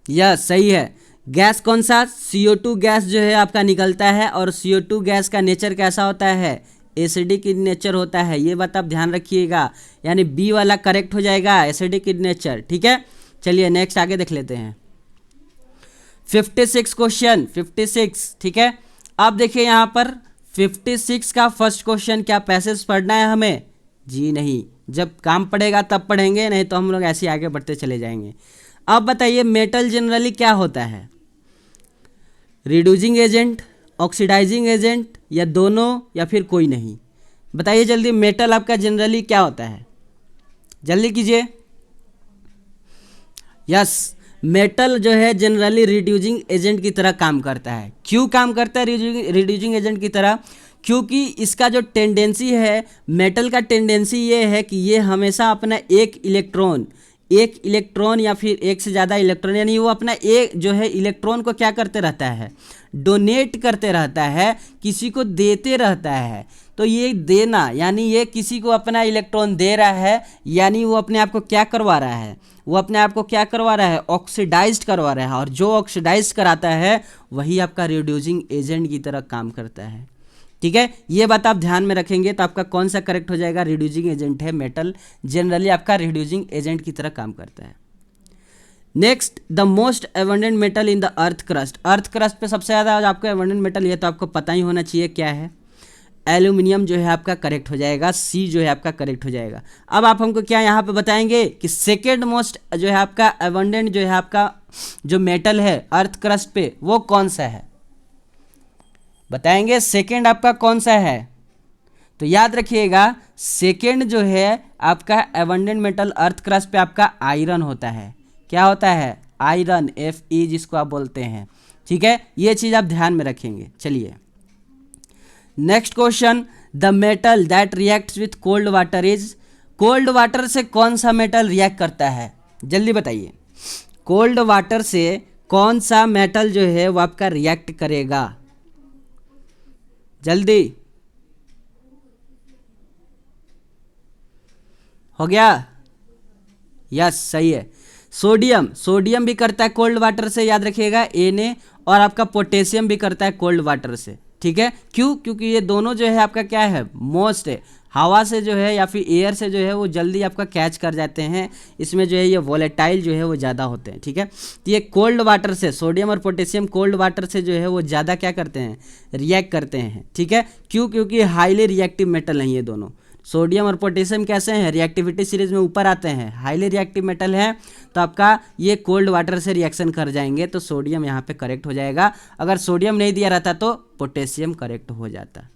यस, सही है। गैस कौन सा, CO2 गैस जो है आपका निकलता है, और CO2 गैस का नेचर कैसा होता है, एसिडिक इन नेचर होता है, ये बात आप ध्यान रखिएगा। यानी बी वाला करेक्ट हो जाएगा, एसिडिक इन नेचर। ठीक है, चलिए नेक्स्ट आगे देख लेते हैं। 56 क्वेश्चन, 56। ठीक है, अब देखिए यहाँ पर 56 का फर्स्ट क्वेश्चन, क्या पैसेज पढ़ना है हमें, जी नहीं, जब काम पड़ेगा तब पढ़ेंगे, नहीं तो हम लोग ऐसे आगे बढ़ते चले जाएंगे। अब बताइए मेटल जनरली क्या होता है, रिड्यूसिंग एजेंट, ऑक्सीडाइजिंग एजेंट, या दोनों, या फिर कोई नहीं। बताइए जल्दी, मेटल आपका जनरली क्या होता है, जल्दी कीजिए। यस, मेटल जो है जनरली रिड्यूसिंग एजेंट की तरह काम करता है। क्यों काम करता है रिड्यूसिंग एजेंट की तरह, क्योंकि इसका जो टेंडेंसी है, मेटल का टेंडेंसी ये है कि ये हमेशा अपना एक इलेक्ट्रॉन या फिर एक से ज़्यादा इलेक्ट्रॉन, यानी वो अपना एक जो है इलेक्ट्रॉन को क्या करते रहता है, डोनेट करते रहता है, किसी को देते रहता है। तो ये देना यानी ये किसी को अपना इलेक्ट्रॉन दे रहा है, यानी वो अपने आप को क्या करवा रहा है, वो अपने आप को क्या करवा रहा है, ऑक्सीडाइज्ड करवा रहा है। और जो ऑक्सीडाइज कराता है वही आपका रिड्यूसिंग एजेंट की तरह काम करता है। ठीक है, ये बात आप ध्यान में रखेंगे तो आपका कौन सा करेक्ट हो जाएगा, रिड्यूसिंग एजेंट है। मेटल जनरली आपका रिड्यूसिंग एजेंट की तरह काम करता है। Next, the most abundant metal in the earth crust, earth crust पे सबसे ज़्यादा आपको एबंडेंट मेटल ये तो आपको पता ही होना चाहिए क्या है, एल्यूमिनियम जो है आपका करेक्ट हो जाएगा, सी जो है आपका करेक्ट हो जाएगा। अब आप हमको क्या यहाँ पे बताएंगे कि सेकेंड मोस्ट जो है आपका एबंडेंट जो है आपका जो मेटल है अर्थ क्रस्ट पे वो कौन सा है, बताएंगे सेकेंड आपका कौन सा है। तो याद रखिएगा सेकेंड जो है आपका एबंडेंट मेटल अर्थ क्रस्ट पे आपका आयरन होता है। क्या होता है, आयरन, Fe जिसको आप बोलते हैं। ठीक है, ये चीज़ आप ध्यान में रखेंगे। चलिए next question, the metal that reacts with cold water is, cold water से कौन सा मेटल रिएक्ट करता है, जल्दी बताइए। कोल्ड वाटर से कौन सा मेटल जो है वो आपका रिएक्ट करेगा, जल्दी। हो गया, यस सही है। सोडियम, सोडियम भी करता है कोल्ड वाटर से, याद रखिएगा Na, और आपका पोटेशियम भी करता है कोल्ड वाटर से। ठीक है, क्यों, क्योंकि ये दोनों जो है आपका क्या है, मोस्ट है, हवा से जो है या फिर एयर से जो है वो जल्दी आपका कैच कर जाते हैं, इसमें जो है ये वोलेटाइल जो है वो ज़्यादा होते हैं। ठीक है, तो ये कोल्ड वाटर से, सोडियम और पोटेशियम कोल्ड वाटर से जो है वो ज़्यादा क्या करते हैं, रिएक्ट करते हैं। ठीक है, क्यों, क्योंकि हाईली रिएक्टिव मेटल हैं ये दोनों। सोडियम और पोटेशियम कैसे हैं, रिएक्टिविटी सीरीज में ऊपर आते हैं, हाईली रिएक्टिव मेटल हैं, तो आपका ये कोल्ड वाटर से रिएक्शन कर जाएंगे, तो सोडियम यहाँ पे करेक्ट हो जाएगा। अगर सोडियम नहीं दिया रहता तो पोटेशियम करेक्ट हो जाता।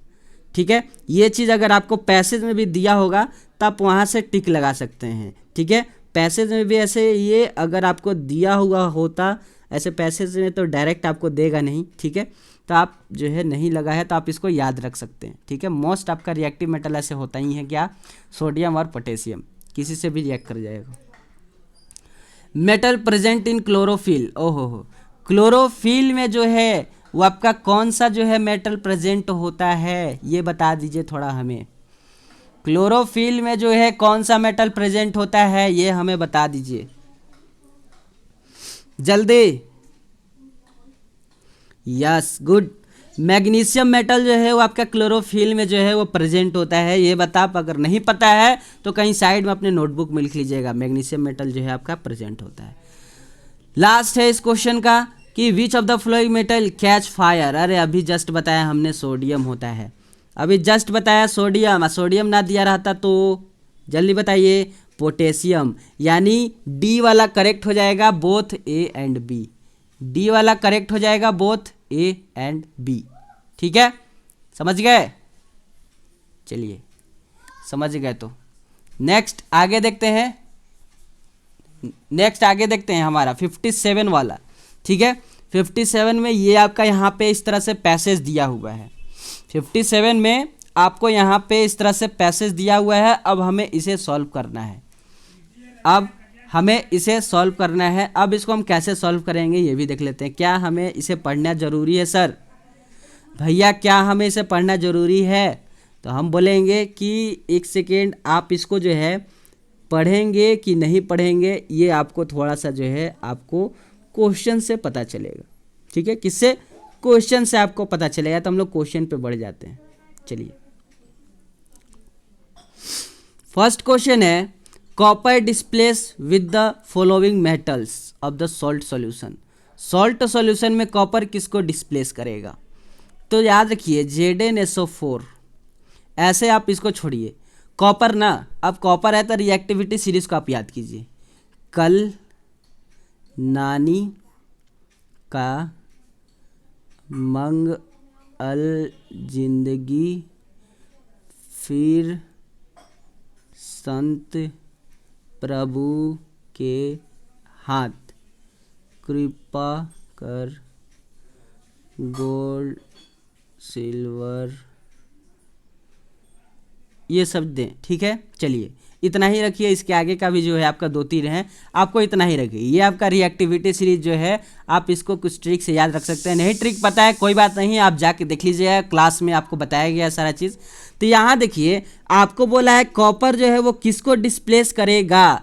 ठीक है, ये चीज़ अगर आपको पैसेज में भी दिया होगा तो आप वहाँ से टिक लगा सकते हैं। ठीक है, पैसेज में भी ऐसे ये अगर आपको दिया हुआ होता, ऐसे पैसेज में तो डायरेक्ट आपको देगा नहीं। ठीक है, तो आप जो है नहीं लगा है तो आप इसको याद रख सकते हैं। ठीक है, मोस्ट आपका रिएक्टिव मेटल ऐसे होता ही है क्या, सोडियम और पोटेशियम, किसी से भी रिएक्ट कर जाएगा। मेटल प्रेजेंट इन क्लोरोफिल, ओहो हो, क्लोरोफिल में जो है वो आपका कौन सा जो है मेटल प्रेजेंट होता है, ये बता दीजिए थोड़ा हमें। क्लोरोफिल में जो है कौन सा मेटल प्रेजेंट होता है ये हमें बता दीजिए जल्दी। यस गुड, मैग्नीशियम मेटल जो है वो आपका क्लोरोफिल में जो है वो प्रेजेंट होता है, ये बता, अगर नहीं पता है तो कहीं साइड में अपने नोटबुक में लिख लीजिएगा, मैग्नीशियम मेटल जो है आपका प्रेजेंट होता है। लास्ट है इस क्वेश्चन का कि which of the flowing metal catch fire, अरे अभी जस्ट बताया हमने सोडियम होता है, अभी जस्ट बताया सोडियम, सोडियम ना दिया रहता तो जल्दी बताइए, पोटेशियम, यानी डी वाला करेक्ट हो जाएगा, both A and B, D वाला करेक्ट हो जाएगा, बोथ ए एंड बी। ठीक है, समझ गए। चलिए समझ गए। तो नेक्स्ट आगे देखते हैं, हमारा 57 वाला। ठीक है, 57 में ये आपका यहाँ पे इस तरह से पैसेज दिया हुआ है। 57 में आपको यहाँ पे इस तरह से पैसेज दिया हुआ है। अब हमें इसे सॉल्व करना है। अब इसको हम कैसे सॉल्व करेंगे ये भी देख लेते हैं। क्या हमें इसे पढ़ना ज़रूरी है सर? भैया क्या हमें इसे पढ़ना ज़रूरी है? तो हम बोलेंगे कि एक सेकेंड, आप इसको जो है पढ़ेंगे कि नहीं पढ़ेंगे ये आपको थोड़ा सा जो है आपको क्वेश्चन से पता चलेगा। ठीक है, किससे? क्वेश्चन से आपको पता चलेगा। तो हम लोग क्वेश्चन पे बढ़ जाते हैं। चलिए, फर्स्ट क्वेश्चन है copper displace with the following metals of the salt solution. Salt solution में कॉपर किसको डिस्प्लेस करेगा? तो याद रखिए ZnSO4। ऐसे आप इसको छोड़िए, कॉपर ना, अब कॉपर है तो रिएक्टिविटी सीरीज को आप याद कीजिए। कल नानी का मंगल जिंदगी, फिर संत प्रभु के हाथ, कृपा कर गोल्ड सिल्वर, ये सब दें। ठीक है, चलिए इतना ही रखिए। इसके आगे का भी जो है आपका 2-3 है, आपको इतना ही रखिए। ये आपका रिएक्टिविटी सीरीज जो है, आप इसको कुछ ट्रिक से याद रख सकते हैं। नहीं ट्रिक पता है कोई बात नहीं, आप जाके देख लीजिएगा, क्लास में आपको बताया गया सारा चीज़। तो यहाँ देखिए आपको बोला है कॉपर जो है वो किसको डिस्प्लेस करेगा।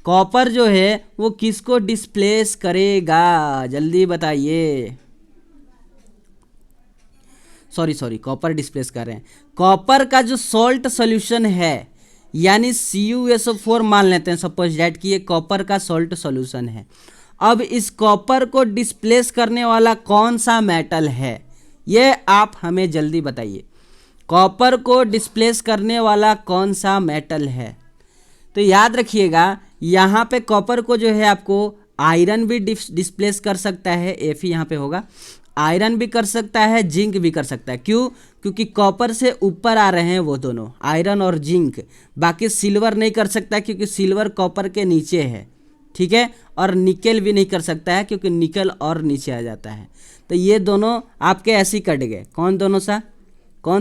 कॉपर जो है वो किसको डिस्प्लेस करेगा, जल्दी बताइए। सॉरी, कॉपर डिस्प्लेस कर रहे हैं। कॉपर का जो सॉल्ट सॉल्यूशन है, यानी CuSO4 मान लेते हैं सपोज डैट कि ये कॉपर का सॉल्ट सॉल्यूशन है। अब इस कॉपर को डिस्प्लेस करने वाला कौन सा मेटल है, ये आप हमें जल्दी बताइए। कॉपर को डिस्प्लेस करने वाला कौन सा मेटल है? तो याद रखिएगा यहाँ पे कॉपर को जो है आपको आयरन भी डिस्प्लेस कर सकता है, Fe यहाँ पे होगा। आयरन भी कर सकता है, जिंक भी कर सकता है। क्यों? क्योंकि कॉपर से ऊपर आ रहे हैं वो दोनों, आयरन और जिंक। बाकी सिल्वर नहीं कर सकता क्योंकि सिल्वर कॉपर के नीचे है। ठीक है, और निकल भी नहीं कर सकता है क्योंकि निकल और नीचे आ जाता है। तो ये दोनों आपके ऐसे ही कट गए। कौन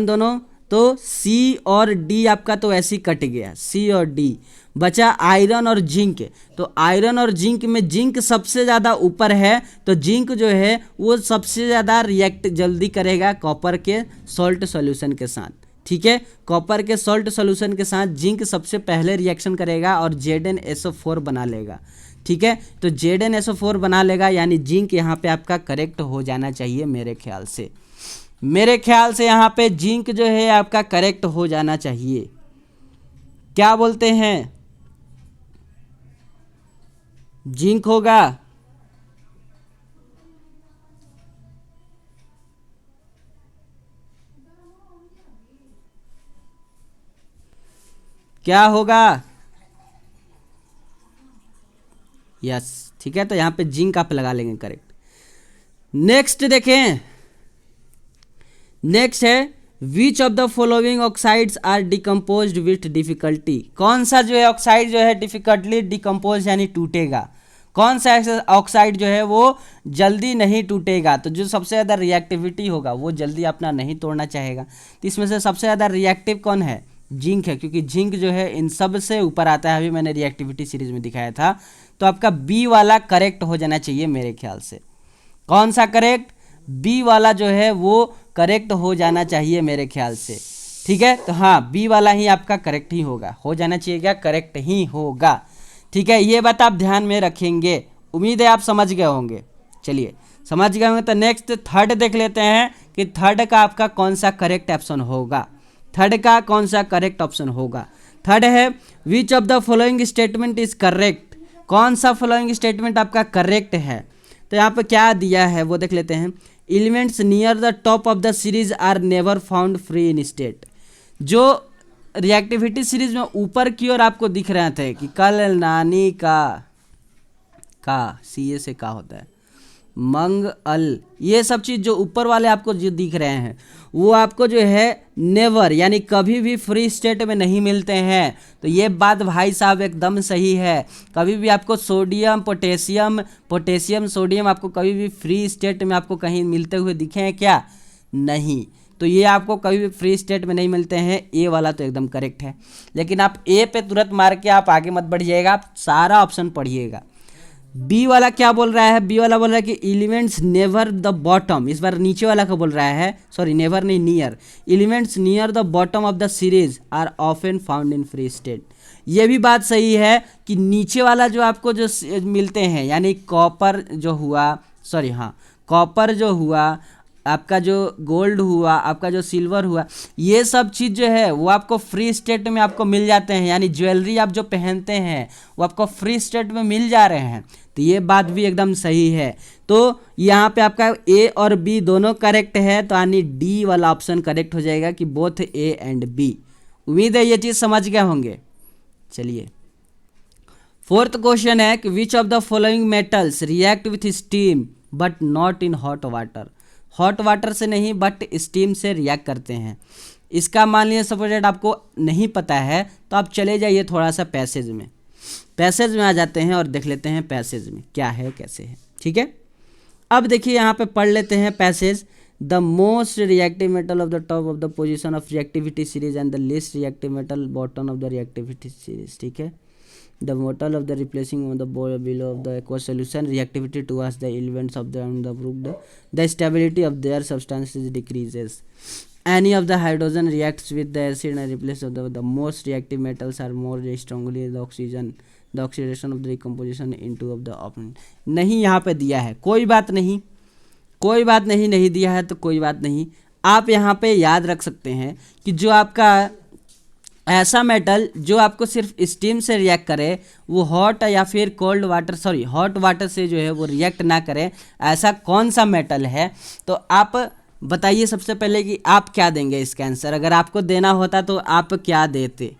दोनों? तो C और D आपका तो ऐसे ही कट गया, C और D। बचा आयरन और जिंक। तो आयरन और जिंक में जिंक सबसे ज़्यादा ऊपर है, तो जिंक जो है वो सबसे ज़्यादा रिएक्ट जल्दी करेगा कॉपर के सॉल्ट सॉल्यूशन के साथ। ठीक है, कॉपर के सॉल्ट सॉल्यूशन के साथ जिंक सबसे पहले रिएक्शन करेगा और ZnSO4 बना लेगा। ठीक है, तो ZnSO4 बना लेगा, यानी जिंक यहाँ पे आपका करेक्ट हो जाना चाहिए मेरे ख्याल से। यहाँ पे जिंक जो है आपका करेक्ट हो जाना चाहिए। क्या बोलते हैं? जिंक होगा। क्या होगा? यस, ठीक है, तो यहाँ पे जिंक आप लगा लेंगे करेक्ट। नेक्स्ट देखें, नेक्स्ट है which of the following oxides are decomposed with difficulty. कौन सा जो है ऑक्साइड जो है डिफिकल्टली डिकम्पोज यानी टूटेगा। कौन सा ऑक्साइड जो है वो जल्दी नहीं टूटेगा। तो जो सबसे ज़्यादा रिएक्टिविटी होगा वो जल्दी अपना नहीं तोड़ना चाहेगा। तो इसमें से सबसे ज़्यादा रिएक्टिव कौन है? जिंक है, क्योंकि जिंक जो है इन सब से ऊपर आता है। अभी मैंने रिएक्टिविटी सीरीज में दिखाया था। तो आपका बी वाला करेक्ट हो जाना चाहिए मेरे ख्याल से। कौन सा करेक्ट? बी वाला जो है वो करेक्ट हो जाना चाहिए मेरे ख्याल से। ठीक है, तो हाँ बी वाला ही आपका करेक्ट ही होगा, हो जाना चाहिए क्या? करेक्ट ही होगा। ठीक है, ये बात आप ध्यान में रखेंगे। उम्मीद है आप समझ गए होंगे। चलिए समझ गए होंगे तो नेक्स्ट थर्ड देख लेते हैं कि थर्ड का आपका कौन सा करेक्ट ऑप्शन होगा। थर्ड का कौन सा करेक्ट ऑप्शन होगा? थर्ड है which of the following statement is correct. कौन सा फॉलोइंग स्टेटमेंट आपका करेक्ट है? तो यहाँ पर क्या दिया है वो देख लेते हैं। Elements near the top of the series are never found free in state. जो रिएक्टिविटी सीरीज में ऊपर की ओर आपको दिख रहे थे कि कल नानी का CA से का होता है मंगल, ये सब चीज़ जो ऊपर वाले आपको जो दिख रहे हैं वो आपको जो है नेवर यानी कभी भी फ्री स्टेट में नहीं मिलते हैं। तो ये बात भाई साहब एकदम सही है। कभी भी आपको सोडियम पोटेशियम सोडियम आपको कभी भी फ्री स्टेट में आपको कहीं मिलते हुए दिखे हैं क्या? नहीं। तो ये आपको कभी भी फ्री स्टेट में नहीं मिलते हैं। ए वाला तो एकदम करेक्ट है। लेकिन आप ए पे तुरंत मार के आप आगे मत बढ़िएगा, आप सारा ऑप्शन पढ़िएगा। बी वाला क्या बोल रहा है? बी वाला बोल रहा है कि एलिमेंट्स नेवर द बॉटम, इस बार नीचे वाला का बोल रहा है, सॉरी नेवर नहीं near, elements near the bottom of the series are often found in free state. ये भी बात सही है कि नीचे वाला जो आपको जो मिलते हैं यानी कॉपर जो हुआ, सॉरी हाँ कॉपर जो हुआ, आपका जो गोल्ड हुआ, आपका जो सिल्वर हुआ, ये सब चीज़ जो है वो आपको फ्री स्टेट में आपको मिल जाते हैं। यानी ज्वेलरी आप जो पहनते हैं वो आपको फ्री स्टेट में मिल जा रहे हैं। तो ये बात भी एकदम सही है। तो यहाँ पे आपका ए और बी दोनों करेक्ट है, तो यानी डी वाला ऑप्शन करेक्ट हो जाएगा कि बोथ ए एंड बी। उम्मीद है ये चीज़ समझ गए होंगे। चलिए फोर्थ क्वेश्चन है कि which of the following metals react with steam but not in hot water. Hot water से नहीं बट स्टीम से रिएक्ट करते हैं। इसका मान लीजिए सपोज आपको नहीं पता है तो आप चले जाइए थोड़ा सा पैसेज में आ जाते हैं और देख लेते हैं पैसेज में क्या है कैसे है। ठीक है, अब देखिए यहाँ पे पढ़ लेते हैं passage. The most reactive metal of the top of the position of reactivity series and the least reactive metal bottom of the reactivity series. ठीक है, the metal of the replacing on the below of the aqueous solution reactivity towards the elements of the proved the stability of their substances decreases any of the hydrogen reacts with the acid and replace of the most reactive metals are more strongly the oxygen the oxidation of the recomposition into of the option. नहीं यहाँ पे दिया है, कोई बात नहीं, कोई बात नहीं, नहीं दिया है तो कोई बात नहीं। आप यहाँ पे याद रख सकते हैं कि जो आपका ऐसा मेटल जो आपको सिर्फ स्टीम से रिएक्ट करे वो हॉट या फिर cold water, sorry hot water से जो है वो रिएक्ट ना करे, ऐसा कौन सा मेटल है? तो आप बताइए सबसे पहले कि आप क्या देंगे इसका आंसर। अगर आपको देना होता तो आप क्या देते?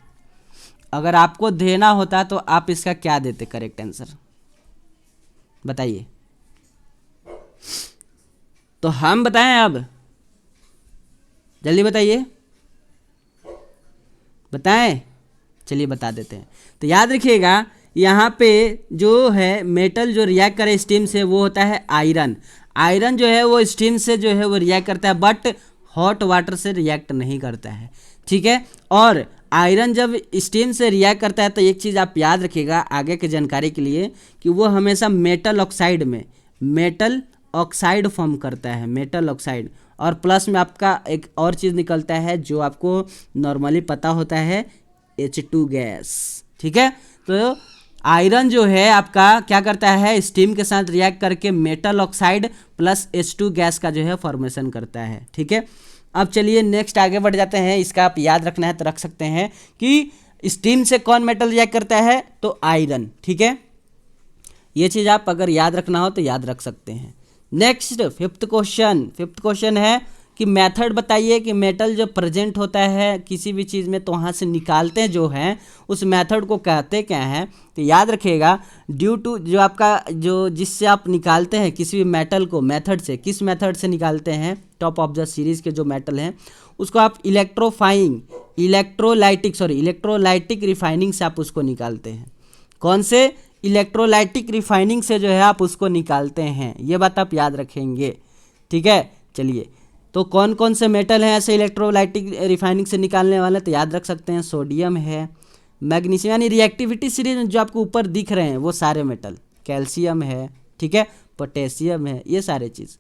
अगर आपको देना होता तो आप इसका क्या देते करेक्ट आंसर बताइए। तो हम बताएं, अब जल्दी बताइए, बताएं। चलिए बता देते हैं। तो याद रखिएगा यहाँ पे जो है मेटल जो रिएक्ट करे स्टीम से वो होता है आयरन। आयरन जो है वो स्टीम से जो है वो रिएक्ट करता है बट हॉट वाटर से रिएक्ट नहीं करता है। ठीक है, और आयरन जब स्टीम से रिएक्ट करता है तो एक चीज़ आप याद रखिएगा आगे की जानकारी के लिए कि वो हमेशा मेटल ऑक्साइड में मेटल ऑक्साइड फॉर्म करता है, मेटल ऑक्साइड। और प्लस में आपका एक और चीज़ निकलता है जो आपको नॉर्मली पता होता है, H2 गैस। ठीक है, तो आयरन जो है आपका क्या करता है, स्टीम के साथ रिएक्ट करके metal oxide plus H2 gas का जो है फॉर्मेशन करता है। ठीक है, अब चलिए नेक्स्ट आगे बढ़ जाते हैं। इसका आप याद रखना है तो रख सकते हैं कि स्टीम से कौन मेटल रिएक्ट करता है, तो आयरन। ठीक है, ये चीज़ आप अगर याद रखना हो तो याद रख सकते हैं। नेक्स्ट फिफ्थ क्वेश्चन है कि मेथड बताइए कि मेटल जो प्रेजेंट होता है किसी भी चीज़ में तो वहाँ से निकालते जो हैं उस मेथड को कहते क्या हैं। तो याद रखिएगा ड्यू टू जो आपका जो जिससे आप निकालते हैं किसी भी मेटल को मेथड से, किस मेथड से निकालते हैं, टॉप ऑफ द सीरीज़ के जो मेटल हैं उसको आप इलेक्ट्रोलाइटिक रिफाइनिंग से आप उसको निकालते हैं। कौन से? इलेक्ट्रोलाइटिक रिफाइनिंग से जो है आप उसको निकालते हैं। ये बात आप याद रखेंगे। ठीक है, चलिए तो कौन कौन से मेटल हैं ऐसे इलेक्ट्रोलाइटिक रिफाइनिंग से निकालने वाले, तो याद रख सकते हैं सोडियम है, मैग्नीशियम यानी रिएक्टिविटी सीरीज में जो आपको ऊपर दिख रहे हैं वो सारे मेटल, कैल्शियम है, ठीक है, पोटेशियम है, ये सारे चीज़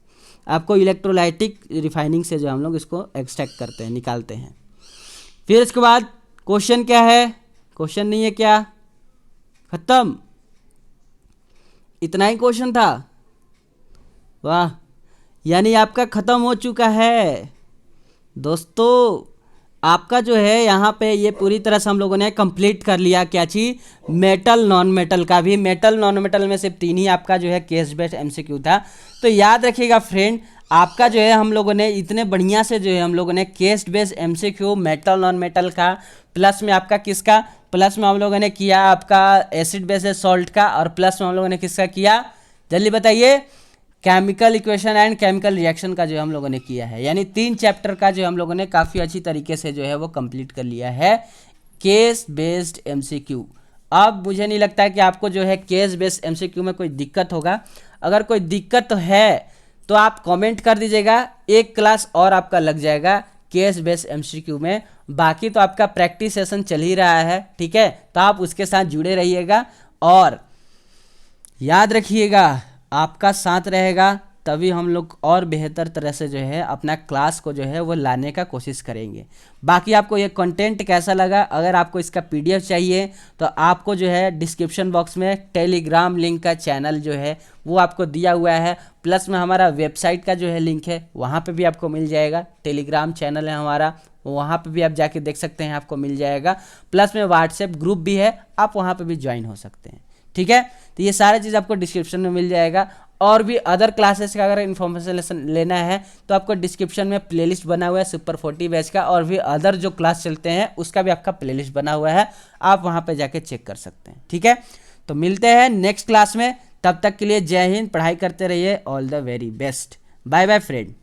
आपको इलेक्ट्रोलाइटिक रिफाइनिंग से जो हम लोग इसको एक्सट्रैक्ट करते हैं, निकालते हैं। फिर इसके बाद क्वेश्चन क्या है, क्वेश्चन नहीं है क्या, खत्म, इतना ही क्वेश्चन था। वाह, यानी आपका ख़त्म हो चुका है दोस्तों। आपका जो है यहाँ पे ये पूरी तरह से हम लोगों ने कंप्लीट कर लिया क्या चीज़, मेटल नॉन मेटल का भी। मेटल नॉन मेटल में सिर्फ 3 ही आपका जो है केस बेस्ड एमसीक्यू था। तो याद रखिएगा फ्रेंड, आपका जो है हम लोगों ने इतने बढ़िया से जो है हम लोगों ने case based MCQ metal non metal का, प्लस में आपका किसका, प्लस में हम लोगों ने किया आपका एसिड बेस सॉल्ट का, और प्लस में हम लोगों ने किसका किया, जल्दी बताइए, chemical equation and chemical reaction का जो हम लोगों ने किया है, यानी 3 चैप्टर का जो हम लोगों ने काफ़ी अच्छी तरीके से जो है वो कंप्लीट कर लिया है केस बेस्ड एमसीक्यू। अब मुझे नहीं लगता है कि आपको जो है केस बेस्ड एमसीक्यू में कोई दिक्कत होगा। अगर कोई दिक्कत है तो आप कमेंट कर दीजिएगा, एक क्लास और आपका लग जाएगा केस बेस्ड एमसीक्यू में। बाकी तो आपका प्रैक्टिस सेशन चल ही रहा है, ठीक है, तो आप उसके साथ जुड़े रहिएगा और याद रखिएगा आपका साथ रहेगा तभी हम लोग और बेहतर तरह से जो है अपना क्लास को जो है वो लाने का कोशिश करेंगे। बाकी आपको ये कंटेंट कैसा लगा, अगर आपको इसका पीडीएफ चाहिए तो आपको जो है डिस्क्रिप्शन बॉक्स में टेलीग्राम लिंक का चैनल जो है वो आपको दिया हुआ है, प्लस में हमारा वेबसाइट का जो है लिंक है वहाँ पे भी आपको मिल जाएगा। टेलीग्राम चैनल है हमारा, वहाँ पे भी आप जाके देख सकते हैं, आपको मिल जाएगा। प्लस में व्हाट्सएप ग्रुप भी है, आप वहाँ पे भी ज्वाइन हो सकते हैं, ठीक है। तो ये सारी चीज़ आपको डिस्क्रिप्शन में मिल जाएगा। और भी अदर क्लासेस का अगर इन्फॉर्मेशन लेना है तो आपको डिस्क्रिप्शन में प्लेलिस्ट बना हुआ है सुपर 40 बैच का, और भी अदर जो क्लास चलते हैं उसका भी आपका प्लेलिस्ट बना हुआ है, आप वहाँ पे जाके चेक कर सकते हैं, ठीक है। तो मिलते हैं नेक्स्ट क्लास में, तब तक के लिए जय हिंद, पढ़ाई करते रहिए, all the very best, bye bye friend.